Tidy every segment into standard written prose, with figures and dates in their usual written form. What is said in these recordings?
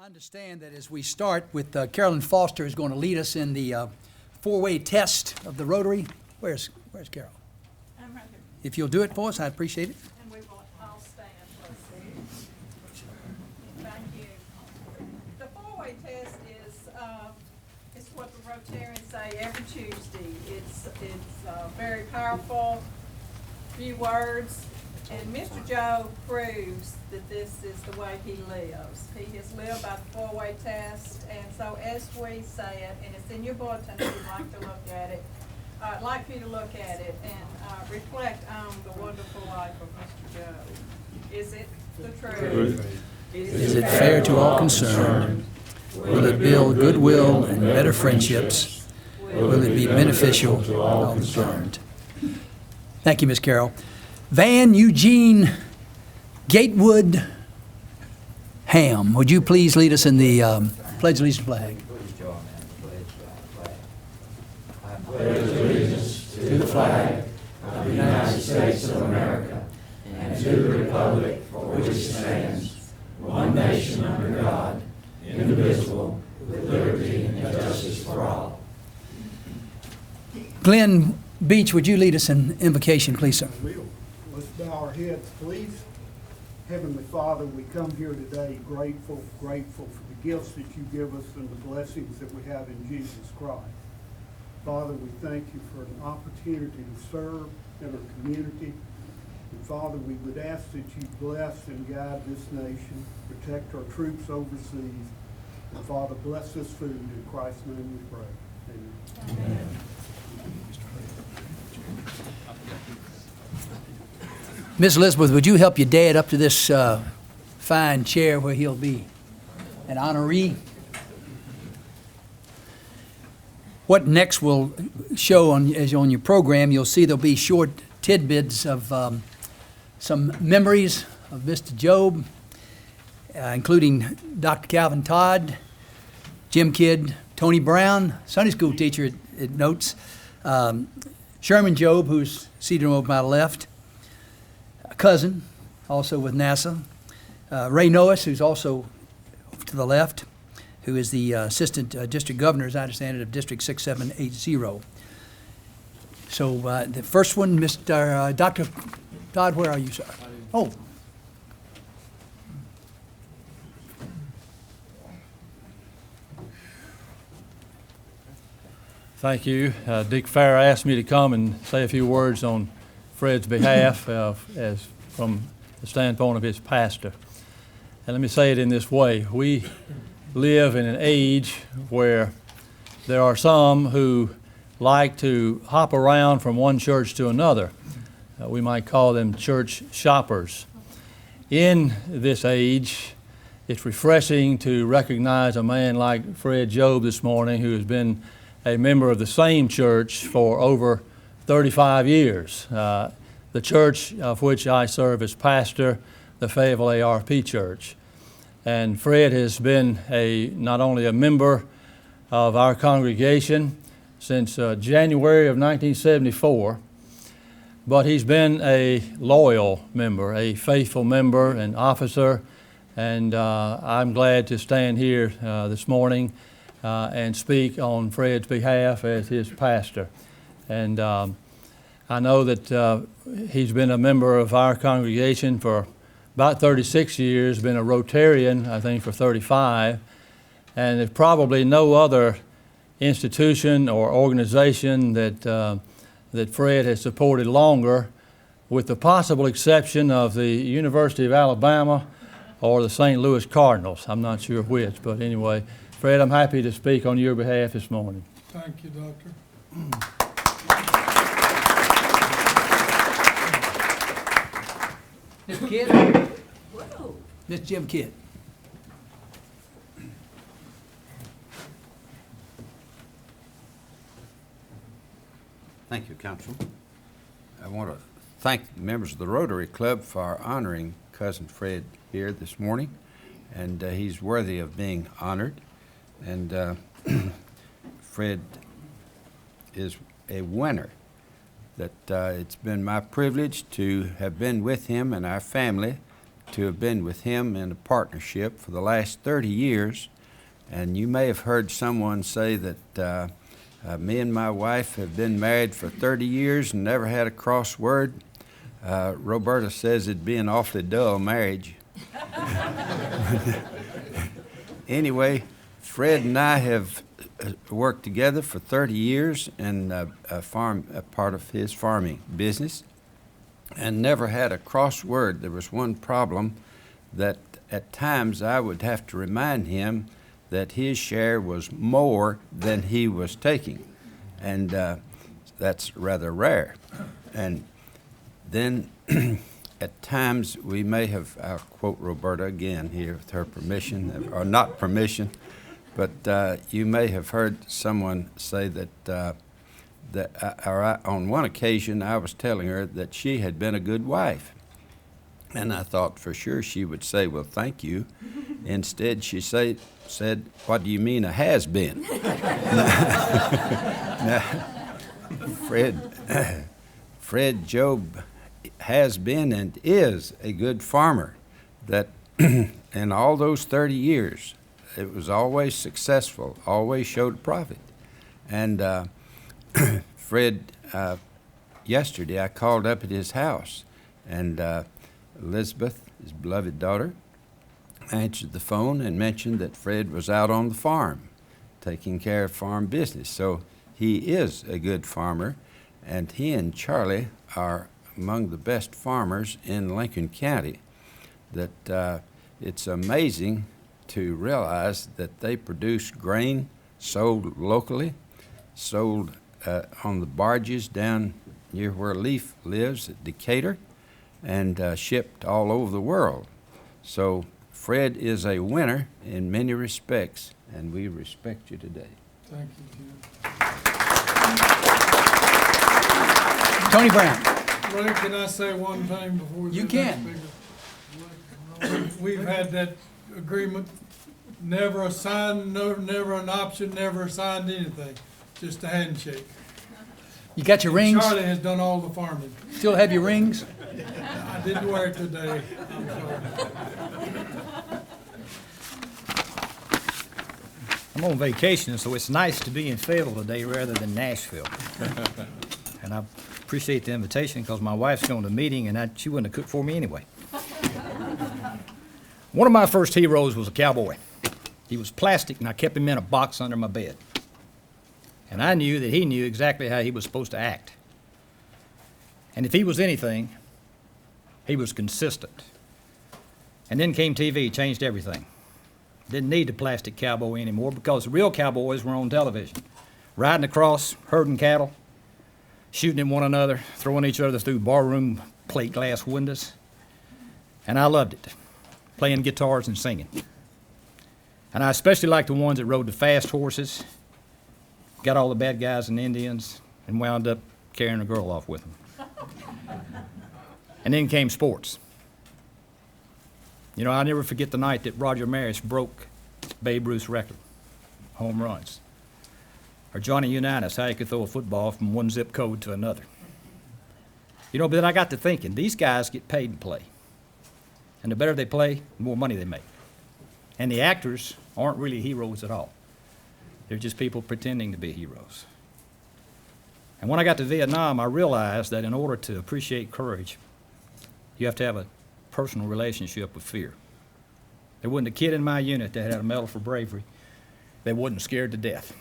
I understand that as we start with Carolyn Foster is going to lead us in the four-way test of the Rotary. Where's Carol? I'm right here. If you'll do it for us, I'd appreciate it. And we will all stand. Thank you. The four-way test is what the Rotarians say every Tuesday. It's very powerful, few words, and Mr. Jobe proves that this is the way he lives. He has lived by the four-way test, and so as we say it, and it's in your bulletin if you'd like to look at it, I'd like you to look at it and reflect on the wonderful life of Mr. Jobe. Is it the truth? Is it fair to all concerned? Will it build goodwill and better friendships? Will it be beneficial to all concerned? Thank you, Ms. Carroll. Van Eugene Gatewood Ham, would you please lead us in the Pledge Allegiance flag? I pledge allegiance to the flag of the United States of America and to the republic for which it stands, one nation under God, indivisible, with liberty and justice for all. Glenn Beach, would you lead us in invocation, please, sir? Let's bow our heads, please. Heavenly Father, we come here today grateful for the gifts that you give us and the blessings that we have in Jesus Christ. Father, we thank you for an opportunity to serve in our community. And Father, we would ask that you bless and guide this nation, protect our troops overseas, and Father, bless this food. In Christ's name we pray. Amen. Amen. Ms. Elizabeth, would you help your dad up to this fine chair where he'll be an honoree? What next will show as you're on your program, you'll see there'll be short tidbits of some memories of Mr. Jobe, including Dr. Calvin Todd, Jim Kidd, Tony Brown, Sunday school teacher it notes, Sherman Jobe, who's seated over my left, a cousin, also with NASA, Ray Noas, who's also to the left, who is the assistant district governor, as I understand it, of District 6780. So the first one, Mr. Dr. Todd, where are you, sir? Oh. Thank you. Dick Farrer asked me to come and say a few words on Fred's behalf as from the standpoint of his pastor. And let me say it in this way. We live in an age where there are some who like to hop around from one church to another. We might call them church shoppers. In this age, it's refreshing to recognize a man like Fred Jobe this morning, who has been a member of the same church for over 35 years. The church of which I serve as pastor, the Fayetteville ARP Church. And Fred has been not only a member of our congregation since January of 1974, but he's been a loyal member, a faithful member, an officer, and I'm glad to stand here this morning and speak on Fred's behalf as his pastor. And I know that he's been a member of our congregation for about 36 years, been a Rotarian, I think, for 35, and there's probably no other institution or organization that Fred has supported longer, with the possible exception of the University of Alabama or the St. Louis Cardinals. I'm not sure which, but anyway, Fred, I'm happy to speak on your behalf this morning. Thank you, Doctor. Mr. Kidd? Whoa. Mr. Jim Kidd. Thank you, Council. I want to thank the members of the Rotary Club for honoring Cousin Fred here this morning, and he's worthy of being honored. And Fred is a winner. That it's been my privilege to have been with him and our family to have been with him in a partnership for the last 30 years. And you may have heard someone say that me and my wife have been married for 30 years and never had a cross word. Roberta says it'd be an awfully dull marriage. Anyway, Fred and I have worked together for 30 years in a part of his farming business, and never had a cross word. There was one problem that at times I would have to remind him that his share was more than he was taking, and that's rather rare. And then at times we may have, I'll quote Roberta again here with her permission, or not permission, but you may have heard someone say that on one occasion I was telling her that she had been a good wife. And I thought for sure she would say, well, thank you. Instead, she said, what do you mean a has-been? Now, Fred Jobe has been and is a good farmer that in all those 30 years, it was always successful, always showed a profit. And Fred, yesterday I called up at his house, and Elizabeth, his beloved daughter, answered the phone and mentioned that Fred was out on the farm taking care of farm business. So he is a good farmer, and he and Charlie are among the best farmers in Lincoln County. That it's amazing to realize that they produce grain sold locally, sold on the barges down near where Leaf lives at Decatur, and shipped all over the world. So Fred is a winner in many respects, and we respect you today. Thank you, Jim. Tony Brown. Ray, can I say one thing before You the can. next speaker? We've had that agreement, never a sign, never an option, never signed anything, just a handshake. You got your rings? Charlie has done all the farming. Still have your rings? I didn't wear it today, I'm sorry. I'm on vacation, so it's nice to be in Fayetteville today rather than Nashville. And I appreciate the invitation because my wife's going to a meeting and she wouldn't have cooked for me anyway. One of my first heroes was a cowboy. He was plastic, and I kept him in a box under my bed. And I knew that he knew exactly how he was supposed to act. And if he was anything, he was consistent. And then came TV, changed everything. Didn't need the plastic cowboy anymore because the real cowboys were on television, riding across, herding cattle, shooting at one another, throwing each other through barroom plate glass windows. And I loved it, playing guitars and singing. And I especially liked the ones that rode the fast horses, got all the bad guys and Indians, and wound up carrying a girl off with them. And then came sports. You know, I'll never forget the night that Roger Maris broke Babe Ruth's record, home runs. Or Johnny Unitas, how he could throw a football from one zip code to another. You know, but then I got to thinking, these guys get paid to play. And the better they play, the more money they make. And the actors aren't really heroes at all. They're just people pretending to be heroes. And when I got to Vietnam, I realized that in order to appreciate courage, you have to have a personal relationship with fear. There wasn't a kid in my unit that had a medal for bravery that wasn't scared to death.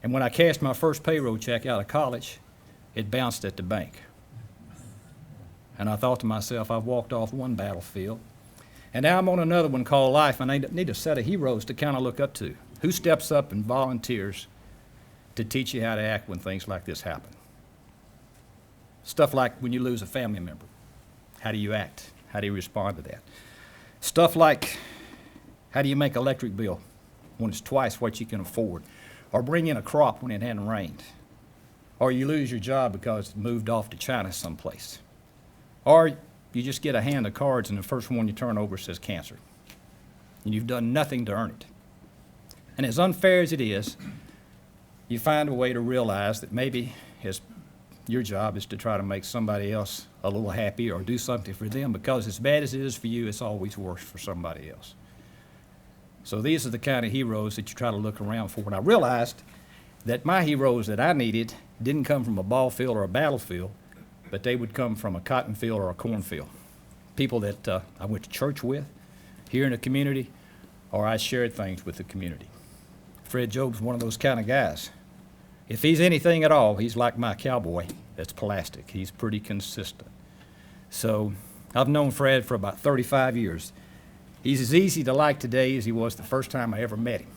And when I cashed my first payroll check out of college, it bounced at the bank. And I thought to myself, I've walked off one battlefield, and now I'm on another one called life, and I need a set of heroes to kind of look up to. Who steps up and volunteers to teach you how to act when things like this happen? Stuff like when you lose a family member. How do you act? How do you respond to that? Stuff like, how do you make electric bill when it's twice what you can afford? Or bring in a crop when it hadn't rained? Or you lose your job because it moved off to China someplace? Or you just get a hand of cards and the first one you turn over says cancer. And you've done nothing to earn it. And as unfair as it is, you find a way to realize that maybe your job is to try to make somebody else a little happy or do something for them, because as bad as it is for you, it's always worse for somebody else. So these are the kind of heroes that you try to look around for. And I realized that my heroes that I needed didn't come from a ball field or a battlefield, but they would come from a cotton field or a cornfield. People that I went to church with here in the community, or I shared things with the community. Fred Jobe's one of those kind of guys. If he's anything at all, he's like my cowboy that's plastic. He's pretty consistent. So I've known Fred for about 35 years. He's as easy to like today as he was the first time I ever met him.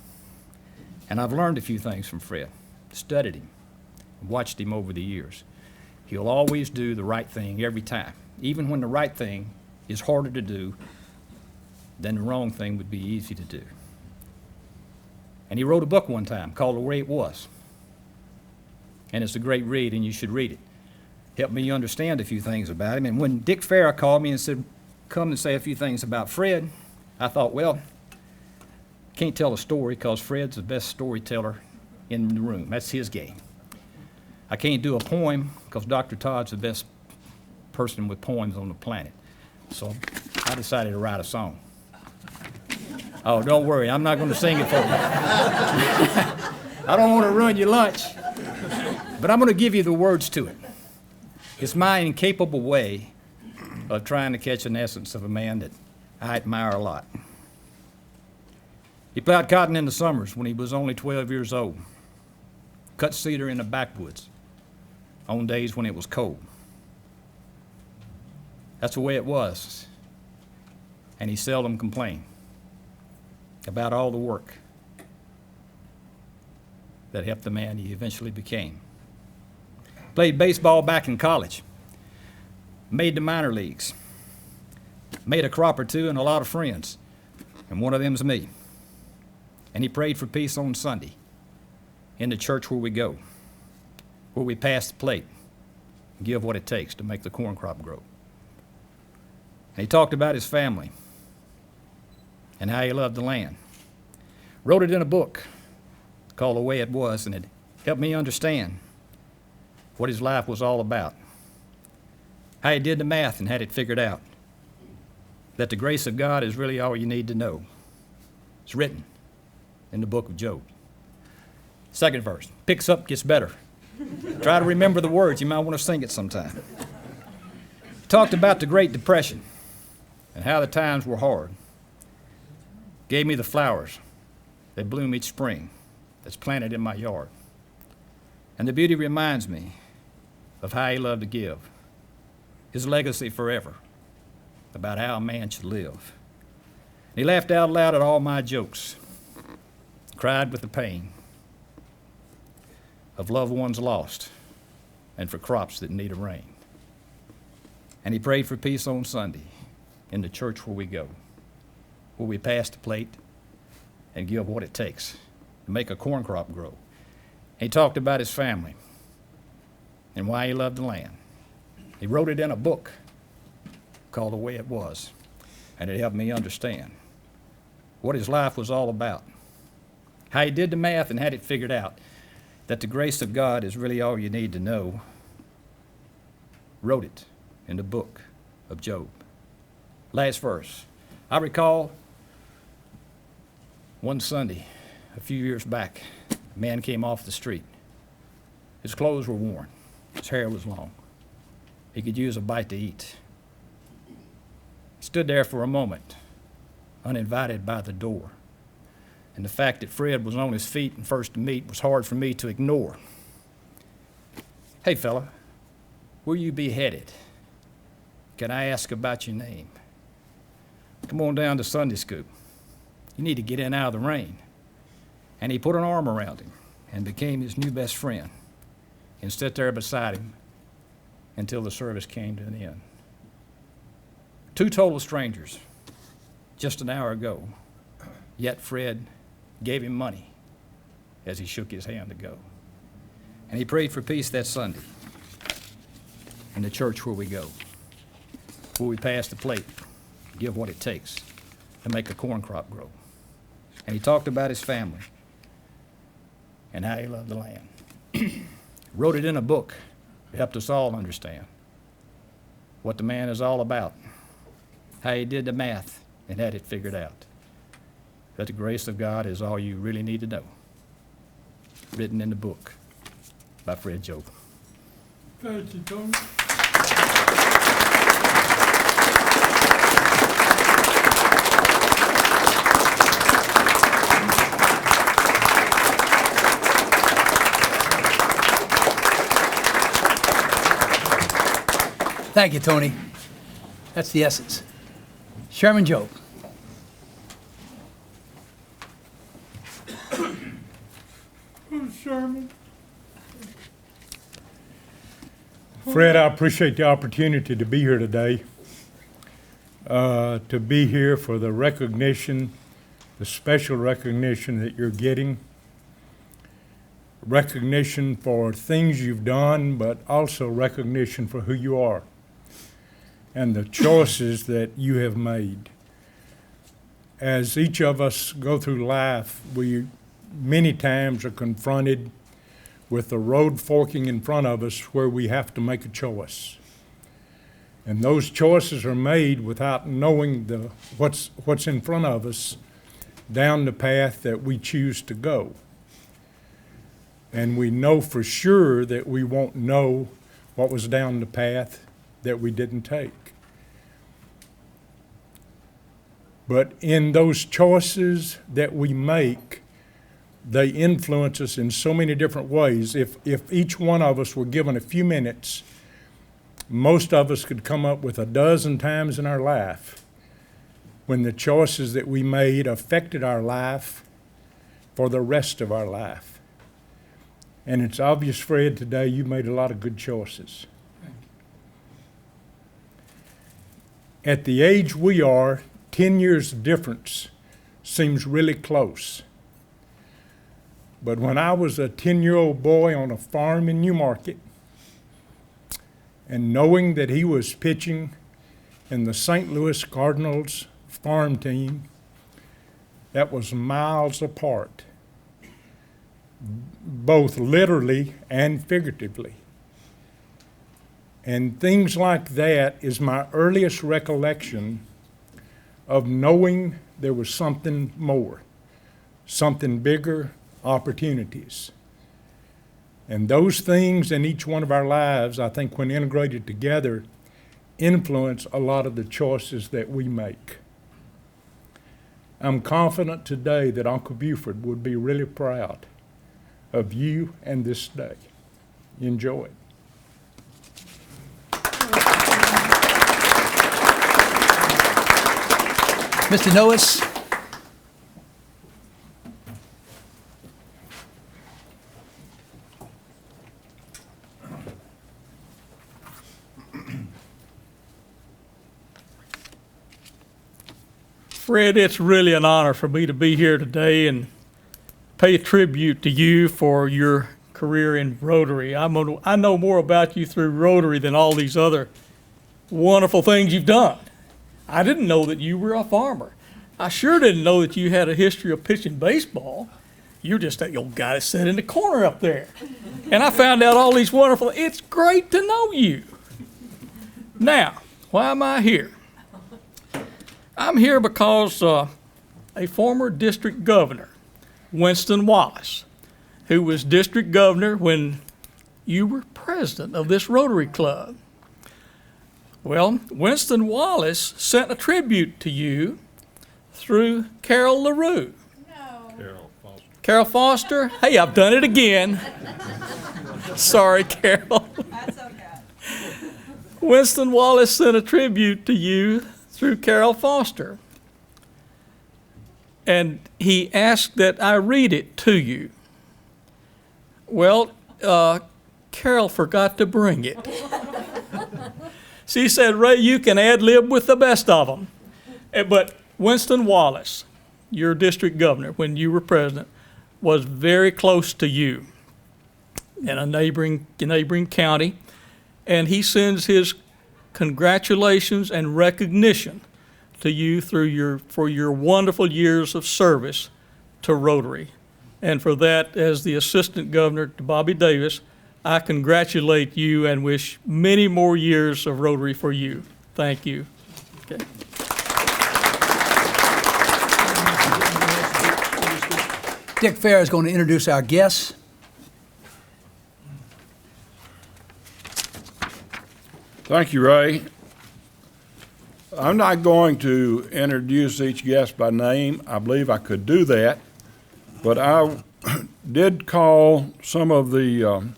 And I've learned a few things from Fred, studied him, watched him over the years. He'll always do the right thing every time, even when the right thing is harder to do than the wrong thing would be easy to do. And he wrote a book one time called The Way It Was. And it's a great read, and you should read it. Helped me understand a few things about him. And when Dick Farah called me and said, come and say a few things about Fred, I thought, well, can't tell a story because Fred's the best storyteller in the room. That's his game. I can't do a poem because Dr. Todd's the best person with poems on the planet. So I decided to write a song. Oh, don't worry, I'm not going to sing it for you. I don't want to ruin your lunch, but I'm going to give you the words to it. It's my incapable way of trying to catch an essence of a man that I admire a lot. He plowed cotton in the summers when he was only 12 years old, cut cedar in the backwoods on days when it was cold. That's the way it was, and he seldom complained about all the work that helped the man he eventually became. Played baseball back in college, made the minor leagues, made a crop or two and a lot of friends, and one of them's me. And he prayed for peace on Sunday in the church where we go, where we pass the plate and give what it takes to make the corn crop grow. And he talked about his family and how he loved the land. Wrote it in a book called The Way It Was, and it helped me understand what his life was all about. How he did the math and had it figured out. That the grace of God is really all you need to know. It's written in the book of Job. Second verse, picks up, gets better. Try to remember the words. You might want to sing it sometime. He talked about the Great Depression and how the times were hard. Gave me the flowers that bloom each spring that's planted in my yard. And the beauty reminds me of how he loved to give. His legacy forever about how a man should live. And he laughed out loud at all my jokes, cried with the pain of loved ones lost and for crops that need a rain. And he prayed for peace on Sunday in the church where we go, where we pass the plate and give what it takes to make a corn crop grow. And he talked about his family and why he loved the land. He wrote it in a book called The Way It Was, and it helped me understand what his life was all about, how he did the math and had it figured out, that the grace of God is really all you need to know. Wrote it in the book of Job. Last verse. I recall one Sunday a few years back, a man came off the street. His clothes were worn. His hair was long. He could use a bite to eat. He stood there for a moment, uninvited by the door. And the fact that Fred was on his feet and first to meet was hard for me to ignore. Hey, fella, where you be headed? Can I ask about your name? Come on down to Sunday school. You need to get in out of the rain. And he put an arm around him and became his new best friend and sat there beside him until the service came to an end. Two total strangers just an hour ago, yet Fred gave him money as he shook his hand to go. And he prayed for peace that Sunday in the church where we go, where we pass the plate, give what it takes to make a corn crop grow. And he talked about his family and how he loved the land. Wrote it in a book that helped us all understand what the man is all about, how he did the math and had it figured out. That the grace of God is all you really need to know. Written in the book by Fred Jobe. Thank you, Tony. Thank you, Tony. That's the essence. Chairman Jobe. Sherman. Fred, I appreciate the opportunity to be here today, to be here for the recognition, the special recognition that you're getting, recognition for things you've done, but also recognition for who you are and the choices that you have made. As each of us go through life, we many times are confronted with the road forking in front of us where we have to make a choice. And those choices are made without knowing what's in front of us down the path that we choose to go. And we know for sure that we won't know what was down the path that we didn't take. But in those choices that we make, they influence us in so many different ways. If each one of us were given a few minutes, most of us could come up with a dozen times in our life when the choices that we made affected our life for the rest of our life. And it's obvious, Fred, today you made a lot of good choices. At the age we are, 10 years difference seems really close. But when I was a 10-year-old boy on a farm in Newmarket, and knowing that he was pitching in the St. Louis Cardinals farm team, that was miles apart, both literally and figuratively. And things like that is my earliest recollection of knowing there was something more, something bigger, opportunities. And those things in each one of our lives, I think when integrated together, influence a lot of the choices that we make. I'm confident today that Uncle Buford would be really proud of you and this day. Enjoy it. Mr. Noes. Fred, it's really an honor for me to be here today and pay tribute to you for your career in Rotary. I know more about you through Rotary than all these other wonderful things you've done. I didn't know that you were a farmer. I sure didn't know that you had a history of pitching baseball. You're just that old guy that sat in the corner up there. And I found out all these wonderful, it's great to know you. Now, why am I here? I'm here because a former district governor, Winston Wallace, who was district governor when you were president of this Rotary Club. Well, Winston Wallace sent a tribute to you through Carol LaRue. No. Carol Foster? Hey, I've done it again. Sorry, Carol. That's okay. Winston Wallace sent a tribute to you through Carol Foster. And he asked that I read it to you. Well, Carol forgot to bring it. She said, Ray, you can ad-lib with the best of them. But Winston Wallace, your district governor, when you were president, was very close to you in a neighboring county. And he sends his congratulations and recognition to you for your wonderful years of service to Rotary. And for that, as the assistant governor to Bobby Davis, I congratulate you and wish many more years of Rotary for you. Thank you. Okay. Dick Fair is going to introduce our guests. Thank you, Ray. I'm not going to introduce each guest by name. I believe I could do that, but I did call some of the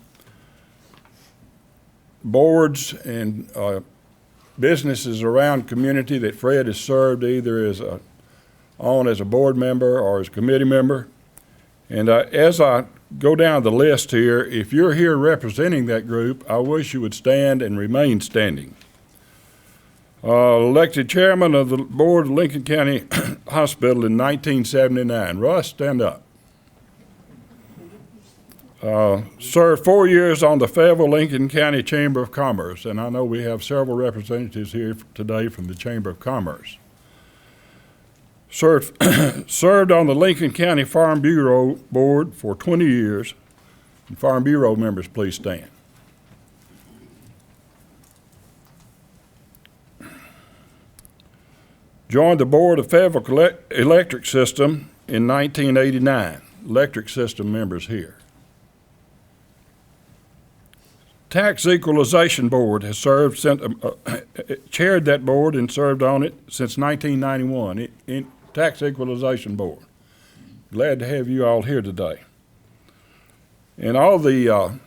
boards and businesses around community that Fred has served either as a board member or as a committee member. And as I go down the list here, if you're here representing that group, I wish you would stand and remain standing. Elected chairman of the board of Lincoln County Hospital in 1979. Russ, stand up. Served 4 years on the Fayetteville Lincoln County Chamber of Commerce, and I know we have several representatives here today from the Chamber of Commerce. Served on the Lincoln County Farm Bureau Board for 20 years. And Farm Bureau members, please stand. Joined the board of Fayetteville Electric System in 1989. Electric System members here. Tax Equalization Board has served, chaired that board and served on it since 1991. Tax Equalization Board. Glad to have you all here today. And all the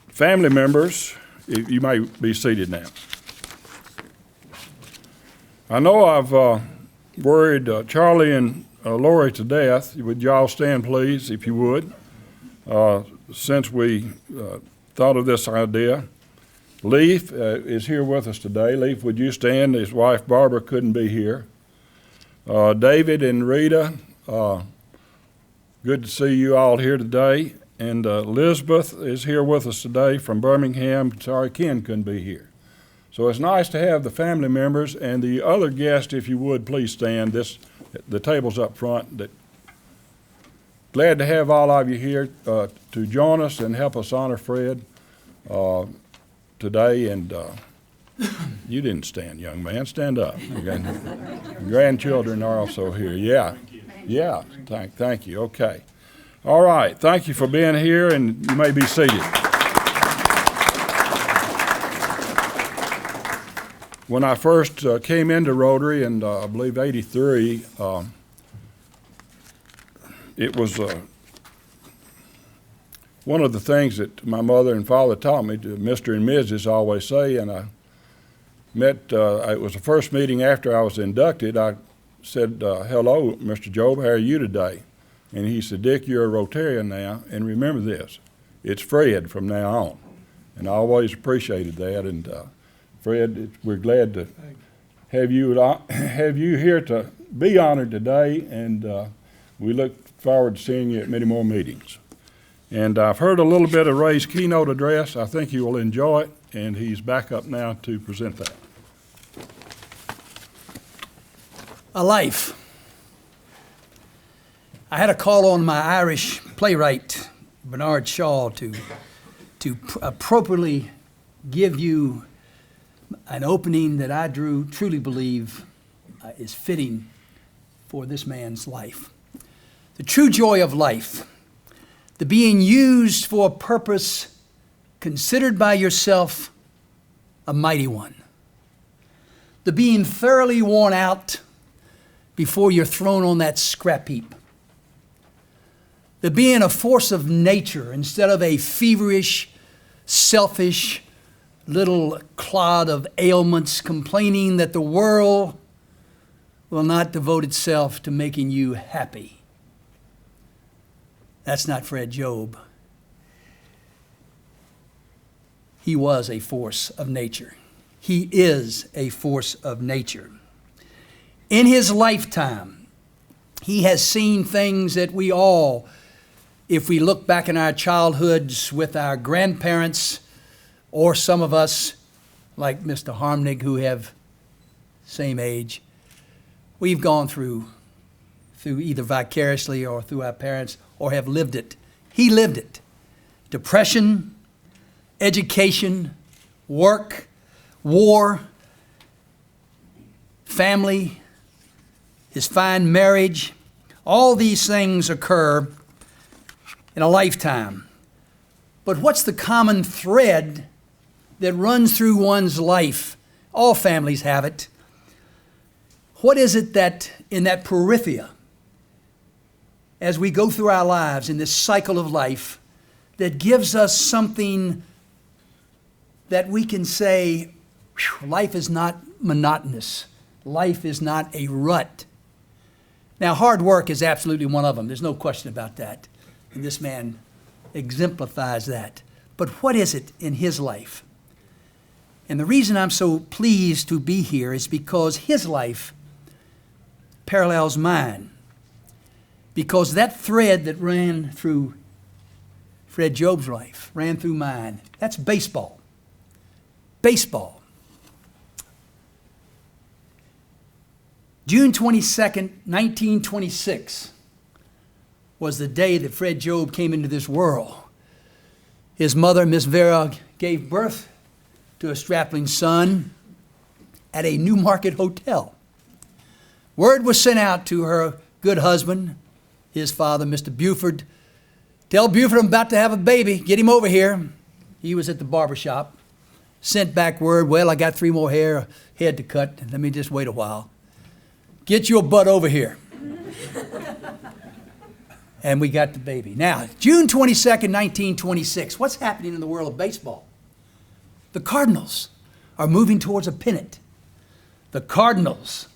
family members, you may be seated now. I know I've worried Charlie and Lori to death. Would you all stand, please, if you would? Since we thought of this idea. Leif is here with us today. Leif, would you stand? His wife Barbara couldn't be here. David and Rita, good to see you all here today. And Elizabeth is here with us today from Birmingham. Sorry, Ken couldn't be here. So it's nice to have the family members and the other guests, if you would, please stand. The table's up front. Glad to have all of you here to join us and help us honor Fred today. And you didn't stand, young man. Stand up. Your grandchildren are also here. Yeah. Thank you. Okay. All right. Thank you for being here, and you may be seated. When I first came into Rotary in, I believe, '83, it was one of the things that my mother and father taught me, Mr. and Mrs. always say, and I met, it was the first meeting after I was inducted. I said, hello, Mr. Jobe, how are you today? And he said, Dick, you're a Rotarian now, and remember this, it's Fred from now on. And I always appreciated that, and Fred, we're glad to have you here to be honored today, and we look forward to seeing you at many more meetings. And I've heard a little bit of Ray's keynote address. I think you will enjoy it, and he's back up now to present that. A life. I had a call on my Irish playwright, Bernard Shaw, to appropriately give you an opening that I truly believe is fitting for this man's life. The true joy of life, the being used for a purpose considered by yourself a mighty one, the being thoroughly worn out before you're thrown on that scrap heap, the being a force of nature instead of a feverish, selfish, little clod of ailments complaining that the world will not devote itself to making you happy. That's not Fred Jobe. He was a force of nature. He is a force of nature. In his lifetime, he has seen things that we all, if we look back in our childhoods with our grandparents, or some of us, like Mr. Harmnig, who have same age, we've gone through either vicariously or through our parents, or have lived it. He lived it. depression, education, work, war, family, his fine marriage. All these things occur in a lifetime. But what's the common thread that runs through one's life? All families have it. What is it that in that periphery, as we go through our lives in this cycle of life, that gives us something that we can say, life is not monotonous. Life is not a rut. Now, hard work is absolutely one of them. There's no question about that. And this man exemplifies that. But what is it in his life? And the reason I'm so pleased to be here is because his life parallels mine. Because that thread that ran through Fred Jobe's life ran through mine. That's baseball. Baseball. June 22nd, 1926 was the day that Fred Jobe came into this world. His mother, Miss Vera, gave birth to a strapling son at a Newmarket hotel. Word was sent out to her good husband, his father, Mr. Buford. Tell Buford I'm about to have a baby. Get him over here. He was at the barber shop. Sent back word, well, I got 3 more head to cut. Let me just wait a while. Get your butt over here. And we got the baby. Now, June 22nd, 1926, what's happening in the world of baseball? The Cardinals are moving towards a pennant. The Cardinals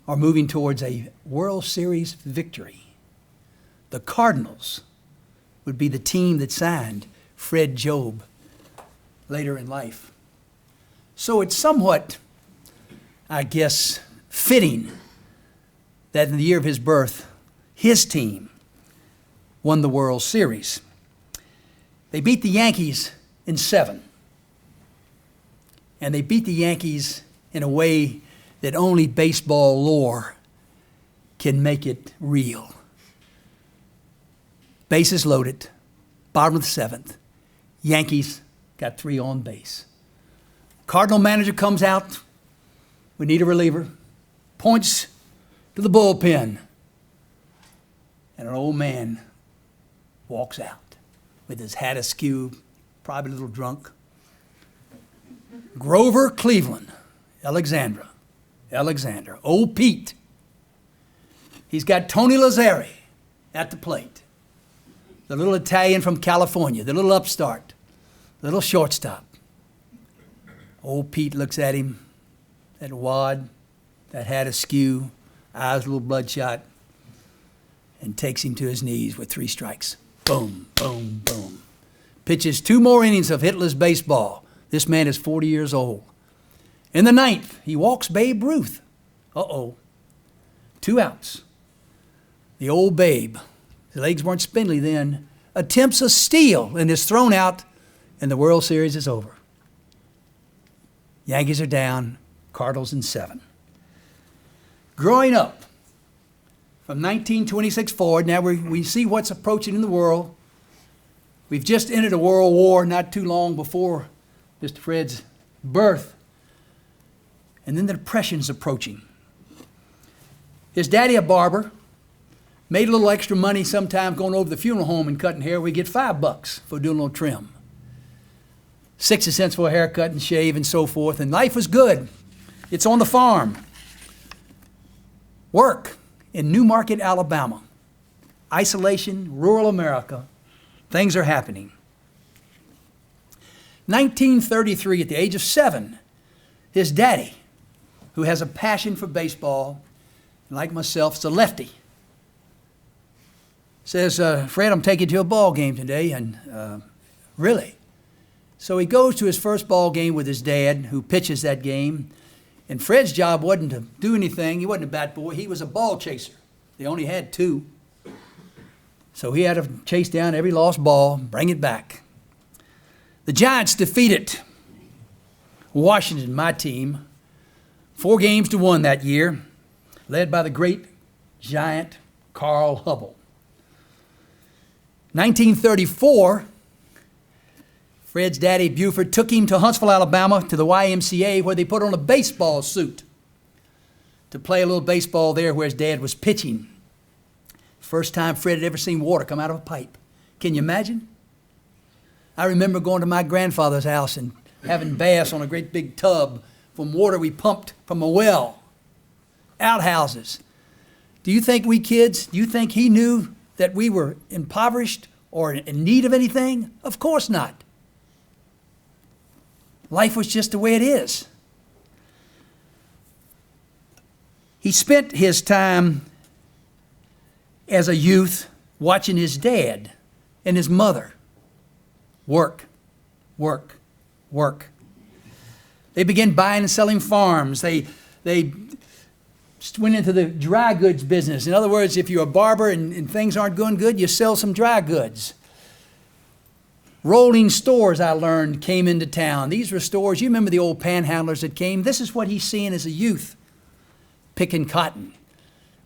are moving towards a World Series victory. The Cardinals would be the team that signed Fred Jobe later in life. So it's somewhat, I guess, fitting that in the year of his birth, his team won the World Series. They beat the Yankees in 7. And they beat the Yankees in a way that only baseball lore can make it real. Bases loaded, bottom of the 7th. Yankees got 3 on base. Cardinal manager comes out. We need a reliever. Points to the bullpen. And an old man walks out with his hat askew, probably a little drunk. Grover Cleveland, Alexander. Old Pete. He's got Tony Lazzari at the plate. The little Italian from California, the little upstart, little shortstop. Old Pete looks at him, that wad, that hat askew, eyes a little bloodshot, and takes him to his knees with 3 strikes. Boom, boom, boom. Pitches 2 more innings of hitless baseball. This man is 40 years old. In the 9th, he walks Babe Ruth. 2 outs. The old Babe, his legs weren't spindly then, attempts a steal and is thrown out, and the World Series is over. Yankees are down, Cardinals in 7. Growing up, from 1926 forward, now we see what's approaching in the world. We've just entered a world war not too long before Mr. Fred's birth. And then the Depression's approaching. His daddy, a barber, made a little extra money sometimes going over to the funeral home and cutting hair. We get $5 for doing a little trim. 60 cents for a haircut and shave and so forth. And life was good. It's on the farm. Work in Newmarket, Alabama. Isolation, rural America. Things are happening. 1933, at the age of 7, his daddy, who has a passion for baseball, like myself, is a lefty, says, Fred, I'm taking you to a ball game today. And really? So he goes to his first ball game with his dad, who pitches that game. And Fred's job wasn't to do anything. He wasn't a bat boy. He was a ball chaser. They only had 2. So he had to chase down every lost ball, bring it back. The Giants defeated Washington, my team, 4-1 that year, led by the great giant Carl Hubbell. 1934, Fred's daddy, Buford, took him to Huntsville, Alabama, to the YMCA, where they put on a baseball suit to play a little baseball there where his dad was pitching. First time Fred had ever seen water come out of a pipe. Can you imagine? I remember going to my grandfather's house and having baths on a great big tub from water we pumped from a well. Outhouses. Do you think we kids, do you think he knew that we were impoverished or in need of anything? Of course not. Life was just the way it is. He spent his time as a youth watching his dad and his mother work, work, work. They began buying and selling farms. They went into the dry goods business. In other words, if you're a barber and things aren't going good, you sell some dry goods. Rolling stores, I learned, came into town. These were stores, you remember the old panhandlers that came? This is what he's seeing as a youth, picking cotton.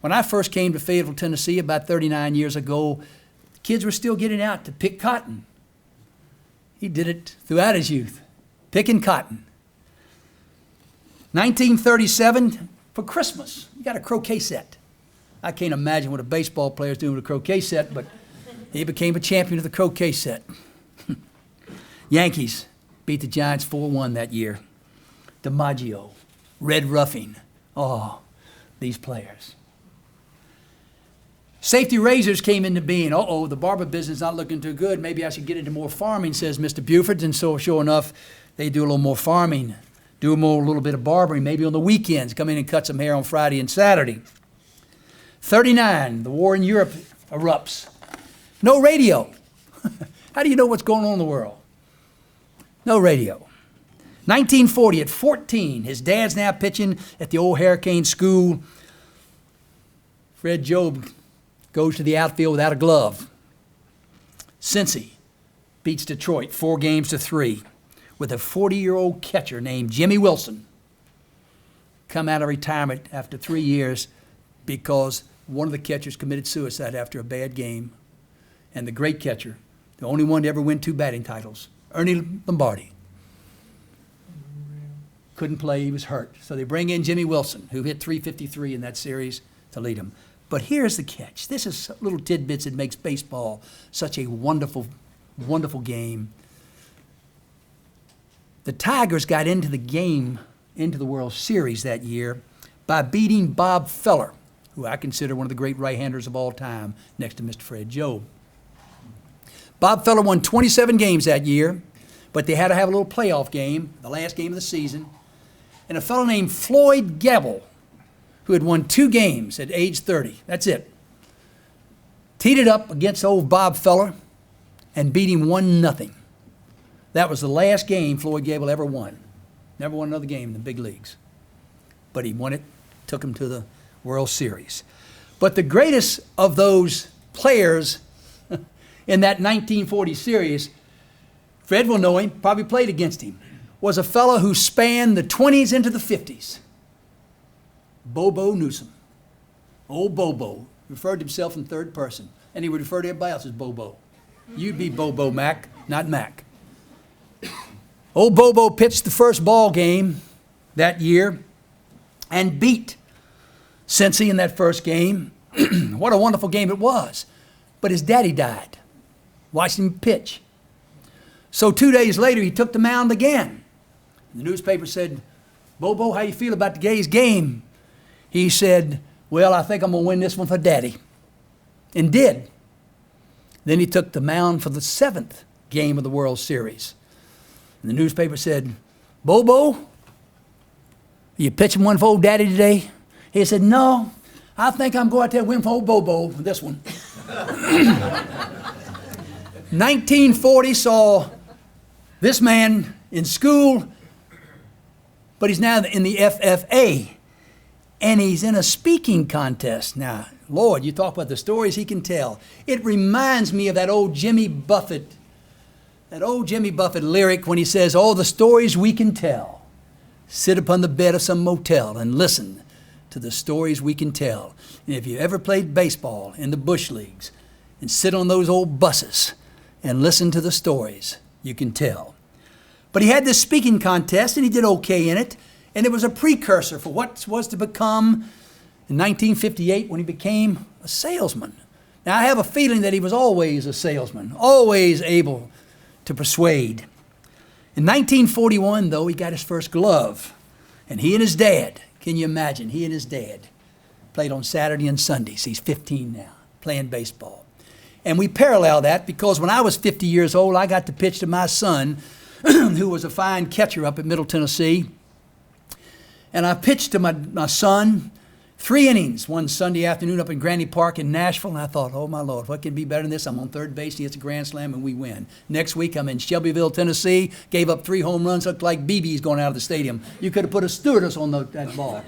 When I first came to Fayetteville, Tennessee about 39 years ago, kids were still getting out to pick cotton. He did it throughout his youth, picking cotton. 1937, for Christmas, you got a croquet set. I can't imagine what a baseball player's doing with a croquet set, but he became a champion of the croquet set. Yankees beat the Giants 4-1 that year. DiMaggio, Red Ruffing. Oh, these players. Safety razors came into being. Uh-oh, the barber business not looking too good. Maybe I should get into more farming, says Mr. Buford. And so, sure enough, they do a little more farming, do a little bit of barbering, maybe on the weekends, come in and cut some hair on Friday and Saturday. 39, the war in Europe erupts. No radio. How do you know what's going on in the world? No radio. 1940, at 14, his dad's now pitching at the old Hurricane School. Fred Jobe goes to the outfield without a glove. Cincy beats Detroit 4-3 with a 40-year-old catcher named Jimmy Wilson. Come out of retirement after 3 years because one of the catchers committed suicide after a bad game. And the great catcher, the only one to ever win 2 batting titles, Ernie Lombardi, couldn't play, he was hurt. So they bring in Jimmy Wilson, who hit .353 in that series to lead them. But here's the catch. This is little tidbits that makes baseball such a wonderful, wonderful game. The Tigers got into the game, into the World Series that year by beating Bob Feller, who I consider one of the great right-handers of all time, next to Mr. Fred Jobe. Bob Feller won 27 games that year, but they had to have a little playoff game, the last game of the season. And a fellow named Floyd Gabble, who had won 2 games at age 30, that's it, teed it up against old Bob Feller and beat him 1-0. That was the last game Floyd Gabble ever won. Never won another game in the big leagues. But he won it, took him to the World Series. But the greatest of those players in that 1940 series, Fred will know him, probably played against him, was a fellow who spanned the 20s into the 50s. Bobo Newsom. Old Bobo referred to himself in third person, and he would refer to everybody else as Bobo. You'd be Bobo Mac, not Mac. Old Bobo pitched the first ball game that year and beat Cincy in that first game. What a wonderful game it was. But his daddy died. Watched him pitch. So 2 days later, he took the mound again. The newspaper said, Bobo, how you feel about today's game? He said, well, I think I'm going to win this one for Daddy. And did. Then he took the mound for the 7th game of the World Series. And the newspaper said, Bobo, are you pitching one for old Daddy today? He said, no, I think I'm going out there and win for old Bobo for this one. 1940 saw this man in school, but he's now in the FFA, and he's in a speaking contest. Now, Lord, you talk about the stories he can tell. It reminds me of that old Jimmy Buffett lyric when he says, oh, the stories we can tell. Sit upon the bed of some motel and listen to the stories we can tell. And if you ever played baseball in the bush leagues, and sit on those old buses and listen to the stories. You can tell. But he had this speaking contest, and he did okay in it, and it was a precursor for what was to become in 1958 when he became a salesman. Now, I have a feeling that he was always a salesman, always able to persuade. In 1941, though, he got his first glove, and he and his dad, can you imagine, he and his dad played on Saturday and Sundays. He's 15 now, playing baseball. And we parallel that because when I was 50 years old, I got to pitch to my son, who was a fine catcher up at Middle Tennessee. And I pitched to my son 3 innings one Sunday afternoon up in Granny Park in Nashville, and I thought, oh my Lord, what can be better than this? I'm on third base, he hits a grand slam, and we win. Next week, I'm in Shelbyville, Tennessee, gave up 3 home runs, looked like BBs going out of the stadium. You could have put a stewardess on that ball.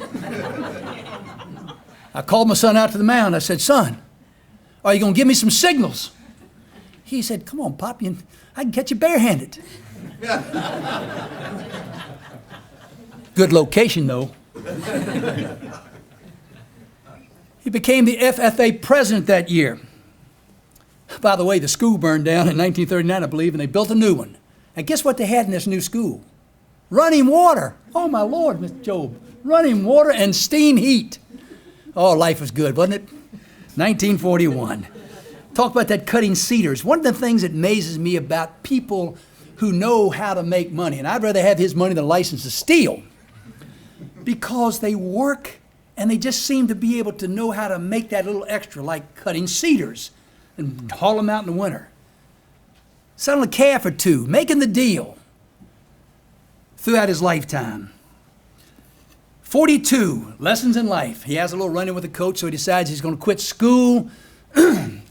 I called my son out to the mound. I said, son, are you going to give me some signals? He said, come on, Pop, I can catch you barehanded. Good location, though. He became the FFA president that year. By the way, the school burned down in 1939, I believe, and they built a new one. And guess what they had in this new school? Running water. Oh, my Lord, Mr. Jobe. Running water and steam heat. Oh, life was good, wasn't it? 1941. Talk about that cutting cedars. One of the things that amazes me about people who know how to make money, and I'd rather have his money than a license to steal, because they work and they just seem to be able to know how to make that little extra, like cutting cedars and haul them out in the winter. Selling a calf or two, making the deal throughout his lifetime. 42, lessons in life. He has a little run-in with the coach, so he decides he's going to quit school.